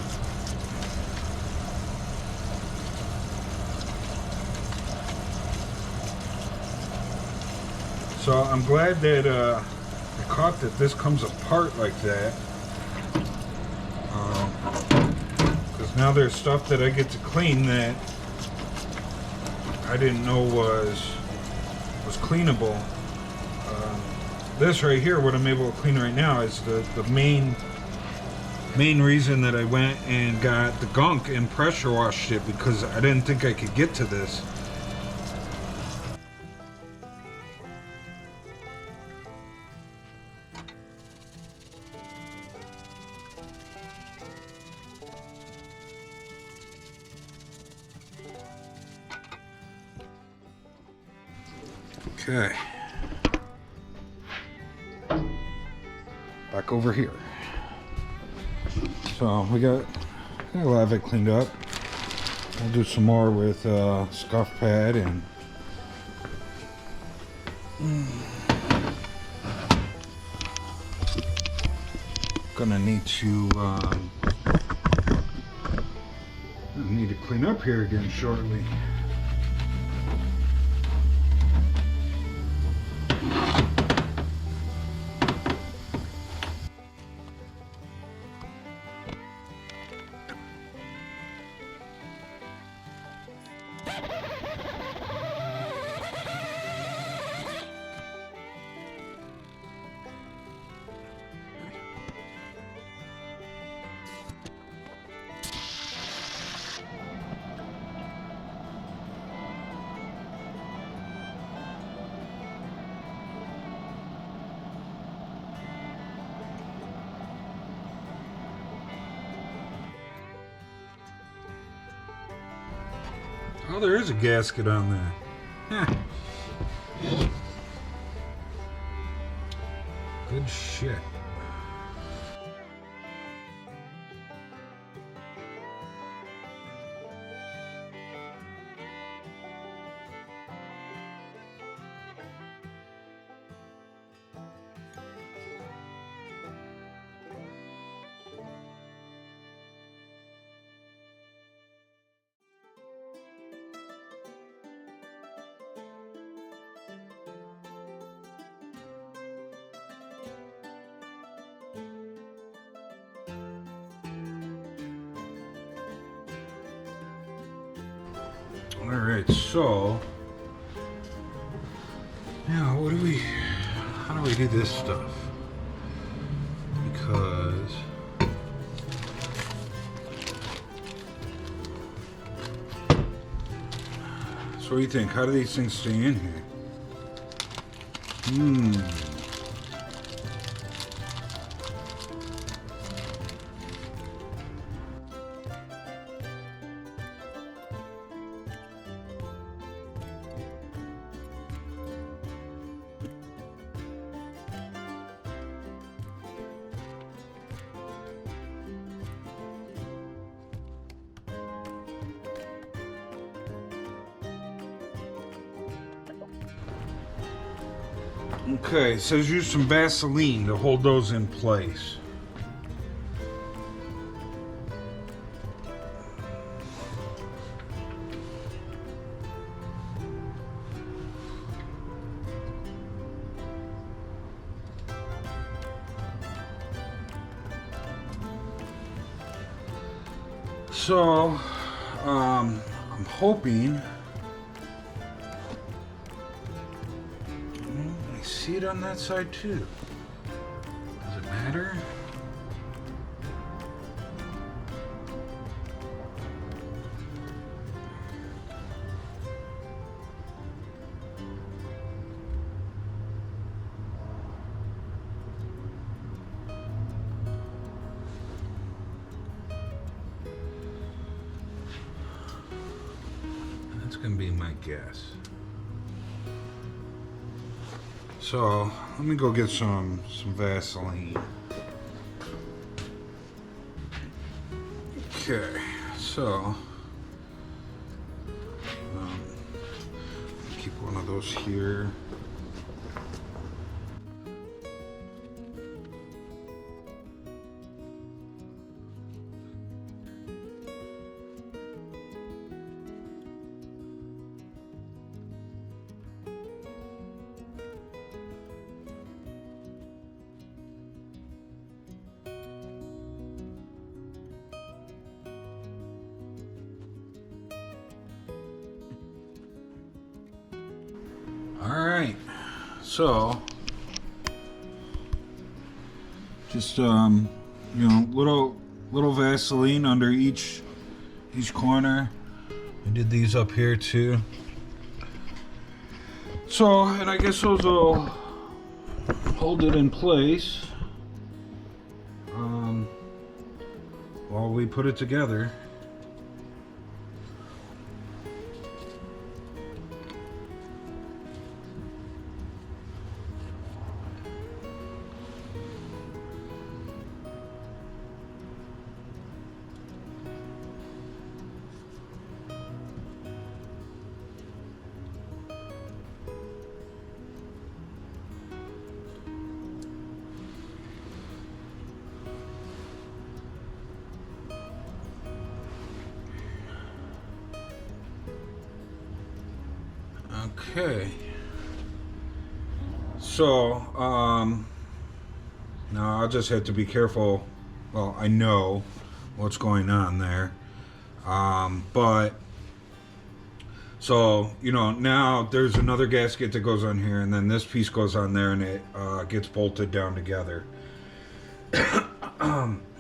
So, I'm glad that I caught that this comes apart like that. Because now there's stuff that I get to clean that I didn't know was cleanable. This right here, what I'm able to clean right now, is the main reason that I went and got the gunk and pressure washed it, because I didn't think I could get to this. Okay, back over here. So we got a lot of it cleaned up. I'll do some more with scuff pad and gonna need to clean up here again shortly. Oh, there is a gasket on there. Huh. Good shit. Alright, so now how do we do this stuff? Because so what do you think? How do these things stay in here? Okay, it says use some Vaseline to hold those in place. So, I'm hoping. I see it on that side too. Does it matter? That's gonna be my guess. So let me go get some Vaseline. Okay, so keep one of those here. Alright, so just you know, little Vaseline under each corner. I did these up here too. So, and I guess those will hold it in place while we put it together. Okay, so now I'll just have to be careful. Well, I know what's going on there, but so, you know, now there's another gasket that goes on here, and then this piece goes on there, and it gets bolted down together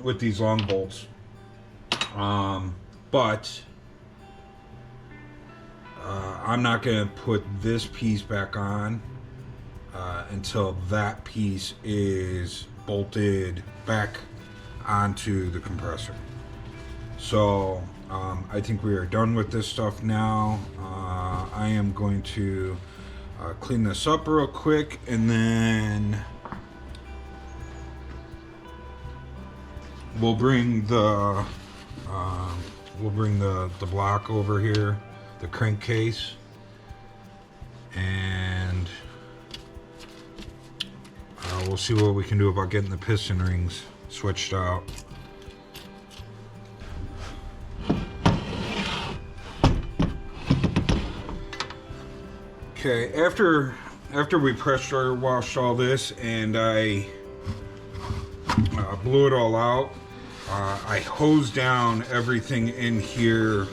with these long bolts. But I'm not going to put this piece back on until that piece is bolted back onto the compressor. So I think we are done with this stuff now. I am going to clean this up real quick, and then we'll bring the block over here, the crankcase, and we'll see what we can do about getting the piston rings switched out. Okay, after we pressure washed all this and I blew it all out, I hosed down everything in here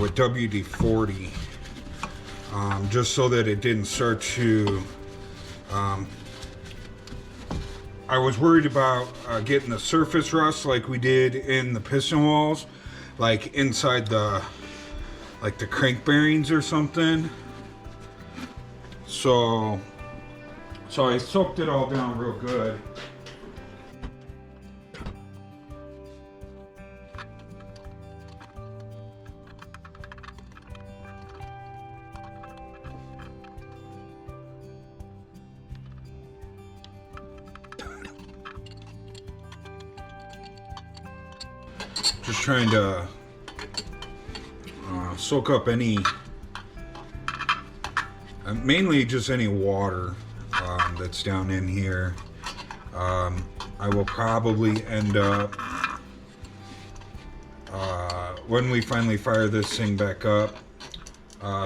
with WD-40, just so that it didn't start to, I was worried about getting the surface rust like we did in the piston walls, like inside the crank bearings or something. So I soaked it all down real good. Just trying to soak up any, mainly just any water that's down in here. I will probably end up, when we finally fire this thing back up.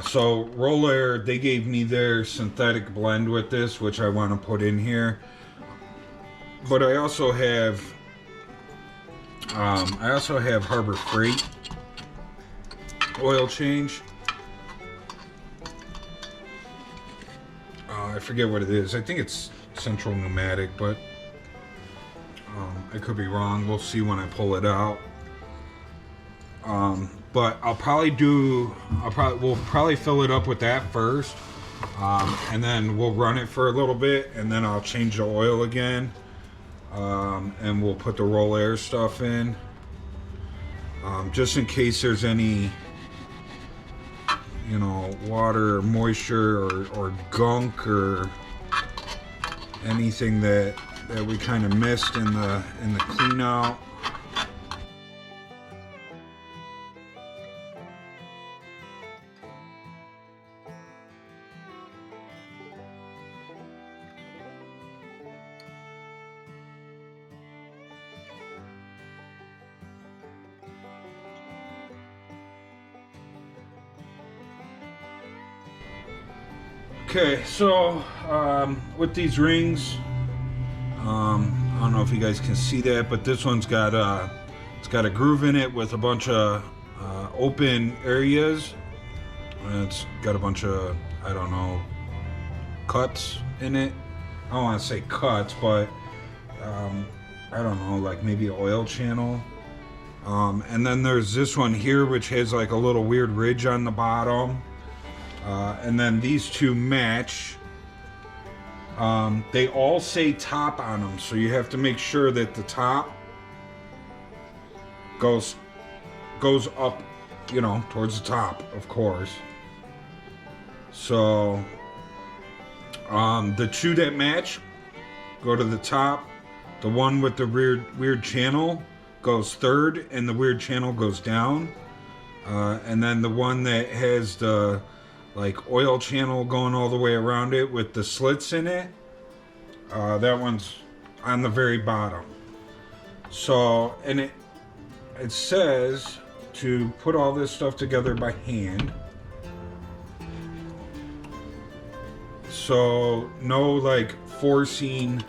So Rolair, they gave me their synthetic blend with this, which I want to put in here. But I also have Harbor Freight oil change. I forget what it is. I think it's Central Pneumatic, but I could be wrong. We'll see when I pull it out. But we'll probably fill it up with that first, and then we'll run it for a little bit, and then I'll change the oil again, and we'll put the Rolair stuff in, just in case there's any, you know, water or moisture or gunk or anything that we kind of missed in the clean out. Okay, so with these rings, I don't know if you guys can see that, but this one's got it's got a groove in it with a bunch of open areas, and it's got a bunch of, I don't know, cuts in it. I don't want to say cuts, but I don't know, like maybe an oil channel. And then there's this one here, which has like a little weird ridge on the bottom. And then these two match. They all say top on them, so you have to make sure that the top goes up, you know, towards the top, of course. So the two that match go to the top. The one with the weird channel goes third, and the weird channel goes down. And then the one that has the like oil channel going all the way around it with the slits in it, that one's on the very bottom. So, and it says to put all this stuff together by hand. So no like forcing.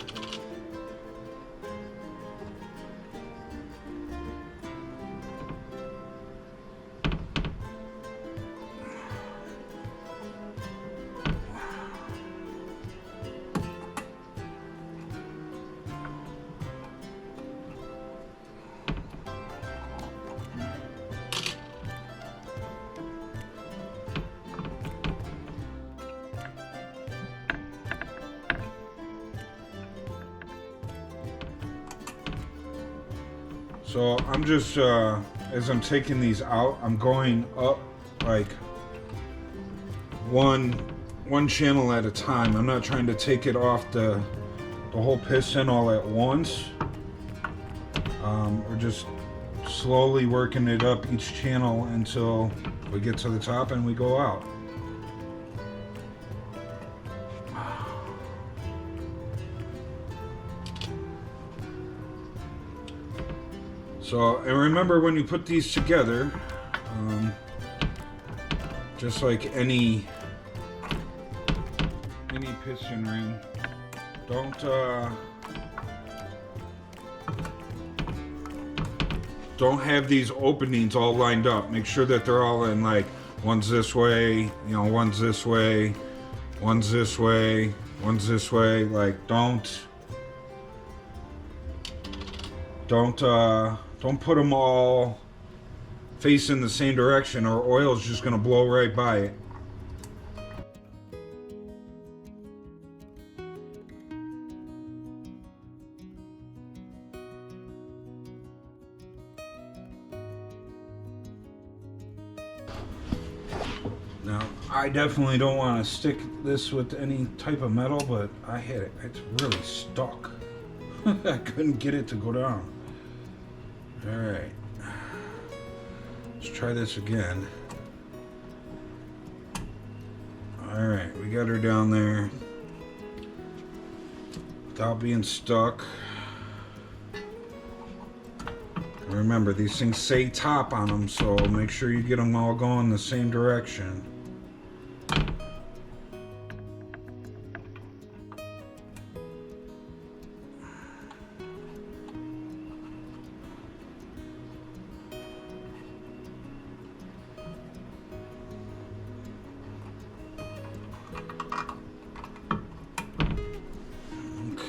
So I'm just, as I'm taking these out, I'm going up like one channel at a time. I'm not trying to take it off the whole piston all at once. We're just slowly working it up each channel until we get to the top and we go out. So, and remember when you put these together, just like any piston ring, don't have these openings all lined up. Make sure that they're all in, like, one's this way, you know, one's this way, one's this way, one's this way. Like, don't put them all facing the same direction, or oil is just going to blow right by it. Now, I definitely don't want to stick this with any type of metal, but I hit it. It's really stuck. I couldn't get it to go down. Alright, let's try this again. Alright, we got her down there. without being stuck. Remember, these things say top on them, so make sure you get them all going the same direction.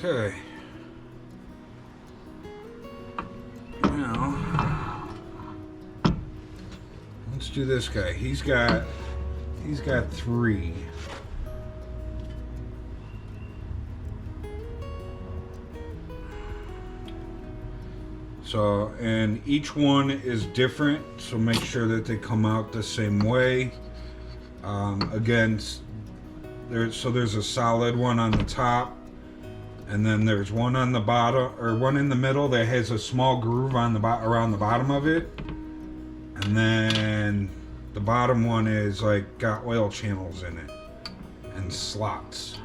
Okay. Now, let's do this guy. He's got 3. So, and each one is different, so make sure that they come out the same way. Again, there's a solid one on the top, and then there's one on the bottom, or one in the middle that has a small groove on the around the bottom of it, and then the bottom one is like got oil channels in it and slots.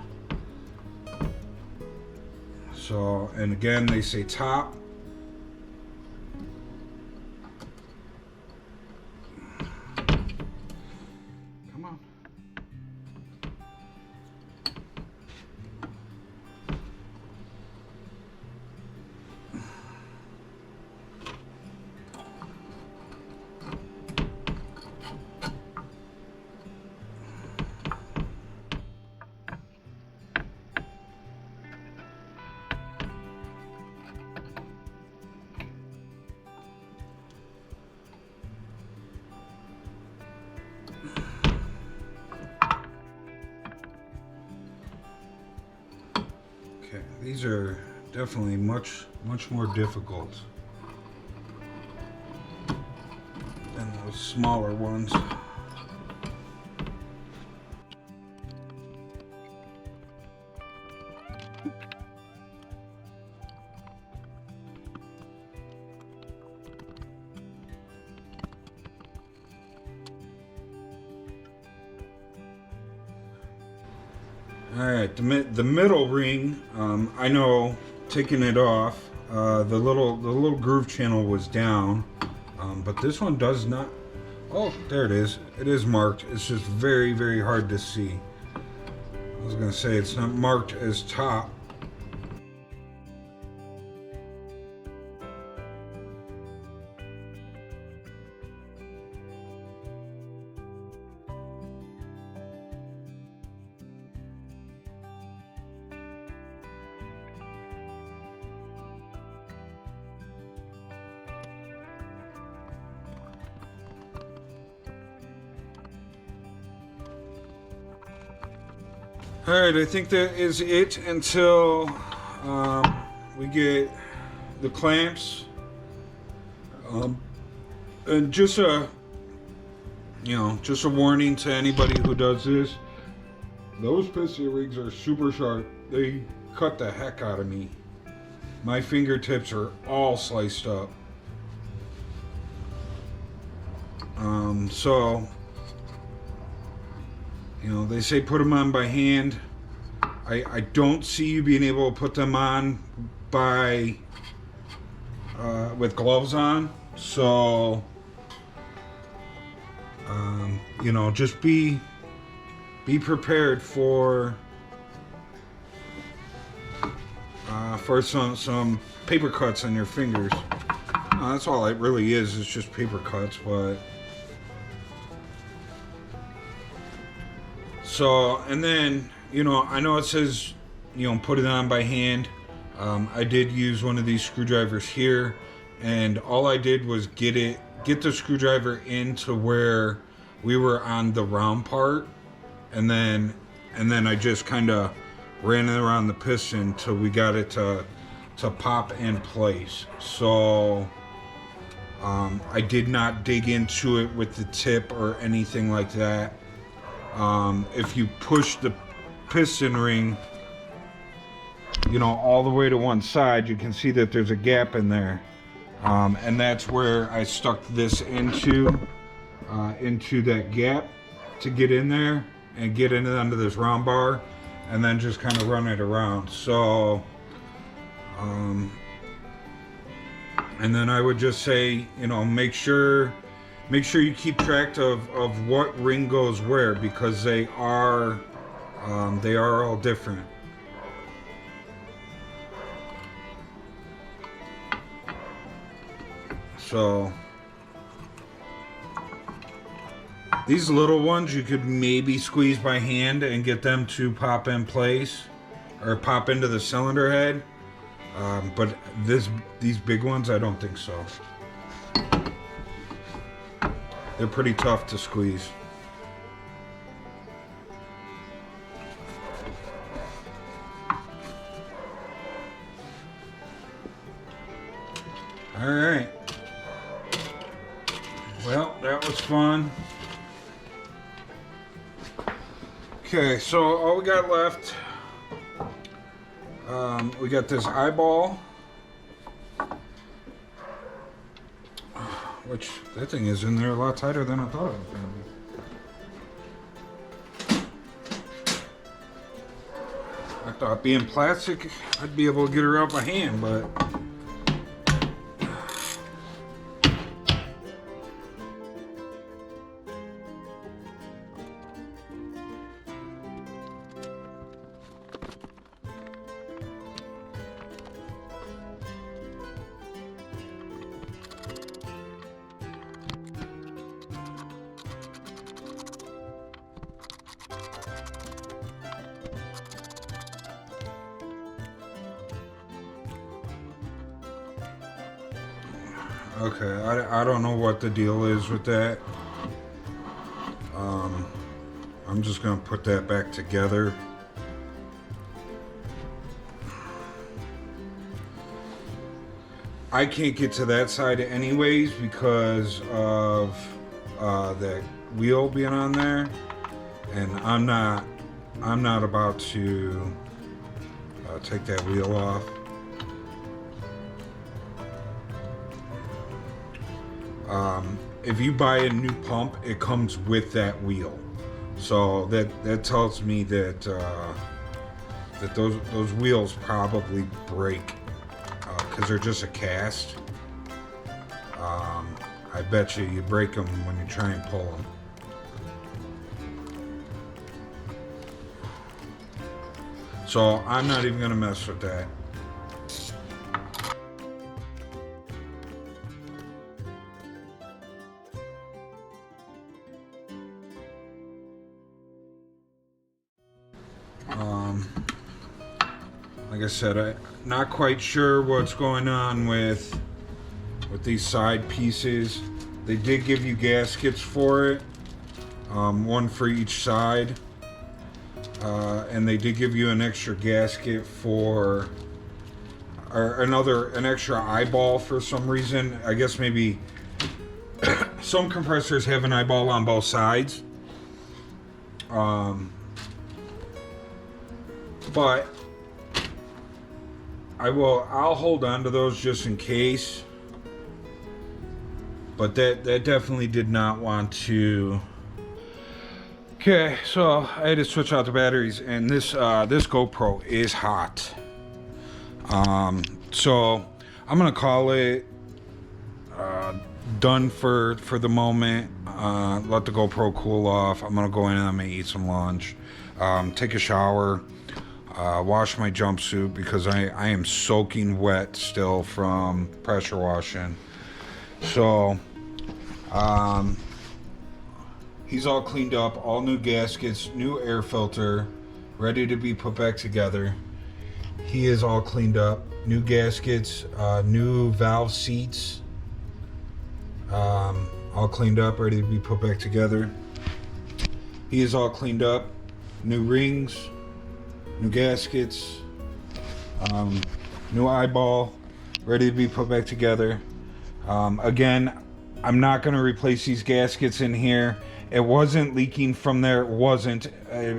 So, and again, they say top. Okay, these are definitely much more difficult than those smaller ones. Alright, the middle ring, I know taking it off, the little groove channel was down, but this one does not. Oh, there it is. It is marked. It's just very hard to see. I was gonna say it's not marked as top. Alright, I think that is it until we get the clamps. And just a warning to anybody who does this. Those piston rings are super sharp. They cut the heck out of me. My fingertips are all sliced up. So, they say put them on by hand. I don't see you being able to put them on by with gloves on. So, just be prepared for some paper cuts on your fingers. That's all it really is. It's just paper cuts, but. So, and then, I know it says, put it on by hand. I did use one of these screwdrivers here, and all I did was get the screwdriver into where we were on the round part, and then I just kind of ran it around the piston till we got it to pop in place. So, I did not dig into it with the tip or anything like that. If you push the piston ring, all the way to one side, you can see that there's a gap in there. And that's where I stuck this into that gap to get in there and get into under this round bar, and then just kind of run it around. So, And then I would just say, you know, make sure you keep track of what ring goes where, because they are all different. So these little ones you could maybe squeeze by hand and get them to pop in place or pop into the cylinder head. But these big ones, I don't think so. They're pretty tough to squeeze. All right. Well, that was fun. Okay, so all we got left, we got this eyeball, which that thing is in there a lot tighter than I thought it was going to be. I thought being plastic, I'd be able to get her out by hand, but okay, I don't know what the deal is with that. I'm just gonna put that back together. I can't get to that side anyways because of that wheel being on there, and I'm not about to take that wheel off. If you buy a new pump, it comes with that wheel, so that tells me that that those wheels probably break because they're just a cast. I bet you break them when you try and pull them. So I'm not even gonna mess with that. Like I said, I'm not quite sure what's going on with these side pieces. They did give you gaskets for it, one for each side, and they did give you an extra gasket for, or an extra eyeball for some reason. I guess maybe some compressors have an eyeball on both sides, but I'll hold on to those just in case. But that definitely did not want to. Okay, so I had to switch out the batteries, and this GoPro is hot. So I'm gonna call it done for the moment. Let the GoPro cool off. I'm gonna go in and I'm gonna eat some lunch, take a shower. Wash my jumpsuit because I am soaking wet still from pressure washing. So he's all cleaned up, all new gaskets, new air filter, ready to be put back together. He is all cleaned up, new gaskets, new valve seats, all cleaned up, ready to be put back together. He is all cleaned up, new rings, new gaskets, new eyeball, ready to be put back together. Again, I'm not going to replace these gaskets in here. It wasn't leaking from there. It wasn't.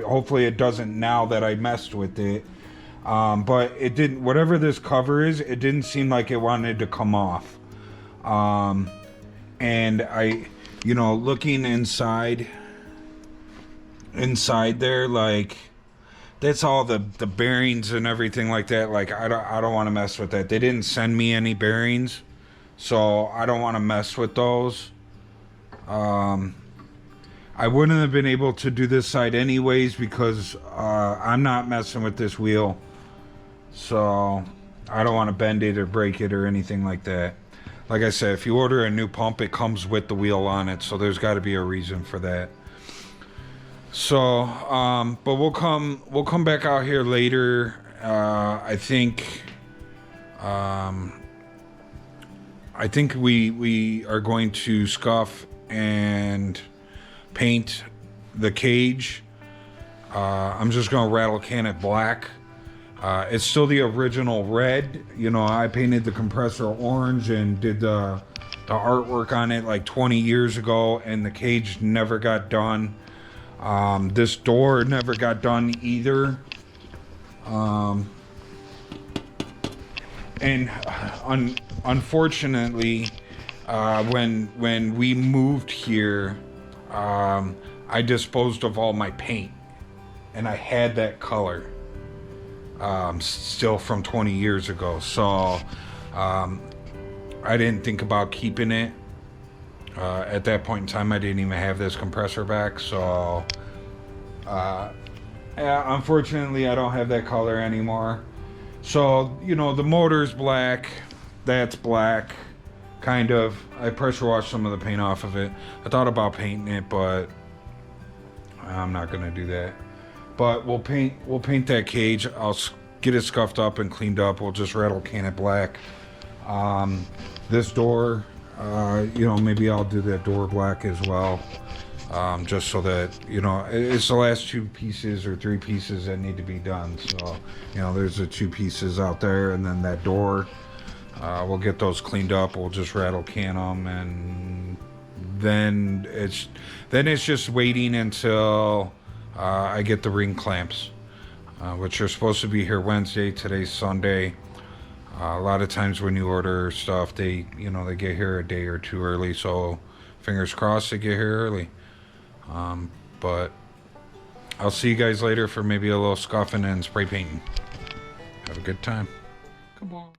Hopefully it doesn't now that I messed with it. But it didn't, whatever this cover is, it didn't seem like it wanted to come off. And I, you know, looking inside there, like, that's all the bearings and everything like that. Like I don't want to mess with that. They didn't send me any bearings, so I don't want to mess with those. I wouldn't have been able to do this side anyways because I'm not messing with this wheel, so I don't want to bend it or break it or anything like that. Like I said, if you order a new pump, it comes with the wheel on it, so there's got to be a reason for that. So, but we'll come back out here later. I think we are going to scuff and paint the cage. I'm just gonna rattle can it black. It's still the original red. You know, I painted the compressor orange and did the artwork on it like 20 years ago, and the cage never got done. This door never got done either. Unfortunately, when we moved here, I disposed of all my paint, and I had that color still from 20 years ago, so I didn't think about keeping it. At that point in time, I didn't even have this compressor back, so yeah, unfortunately I don't have that color anymore. So, you know, the motor's black, that's black, kind of. I pressure washed some of the paint off of it. I thought about painting it, but I'm not gonna do that. But we'll paint that cage. I'll get it scuffed up and cleaned up. We'll just rattle can it black. This door, you know, maybe I'll do that door black as well. Just so that, you know, it's the last two pieces or three pieces that need to be done. So, you know, there's the two pieces out there, and then that door. We'll get those cleaned up. We'll just rattle can them, and then it's just waiting until I get the ring clamps, which are supposed to be here Wednesday. Today's Sunday. A lot of times when you order stuff, they get here a day or two early. So fingers crossed they get here early. But I'll see you guys later for maybe a little scuffing and spray painting. Have a good time. Come on.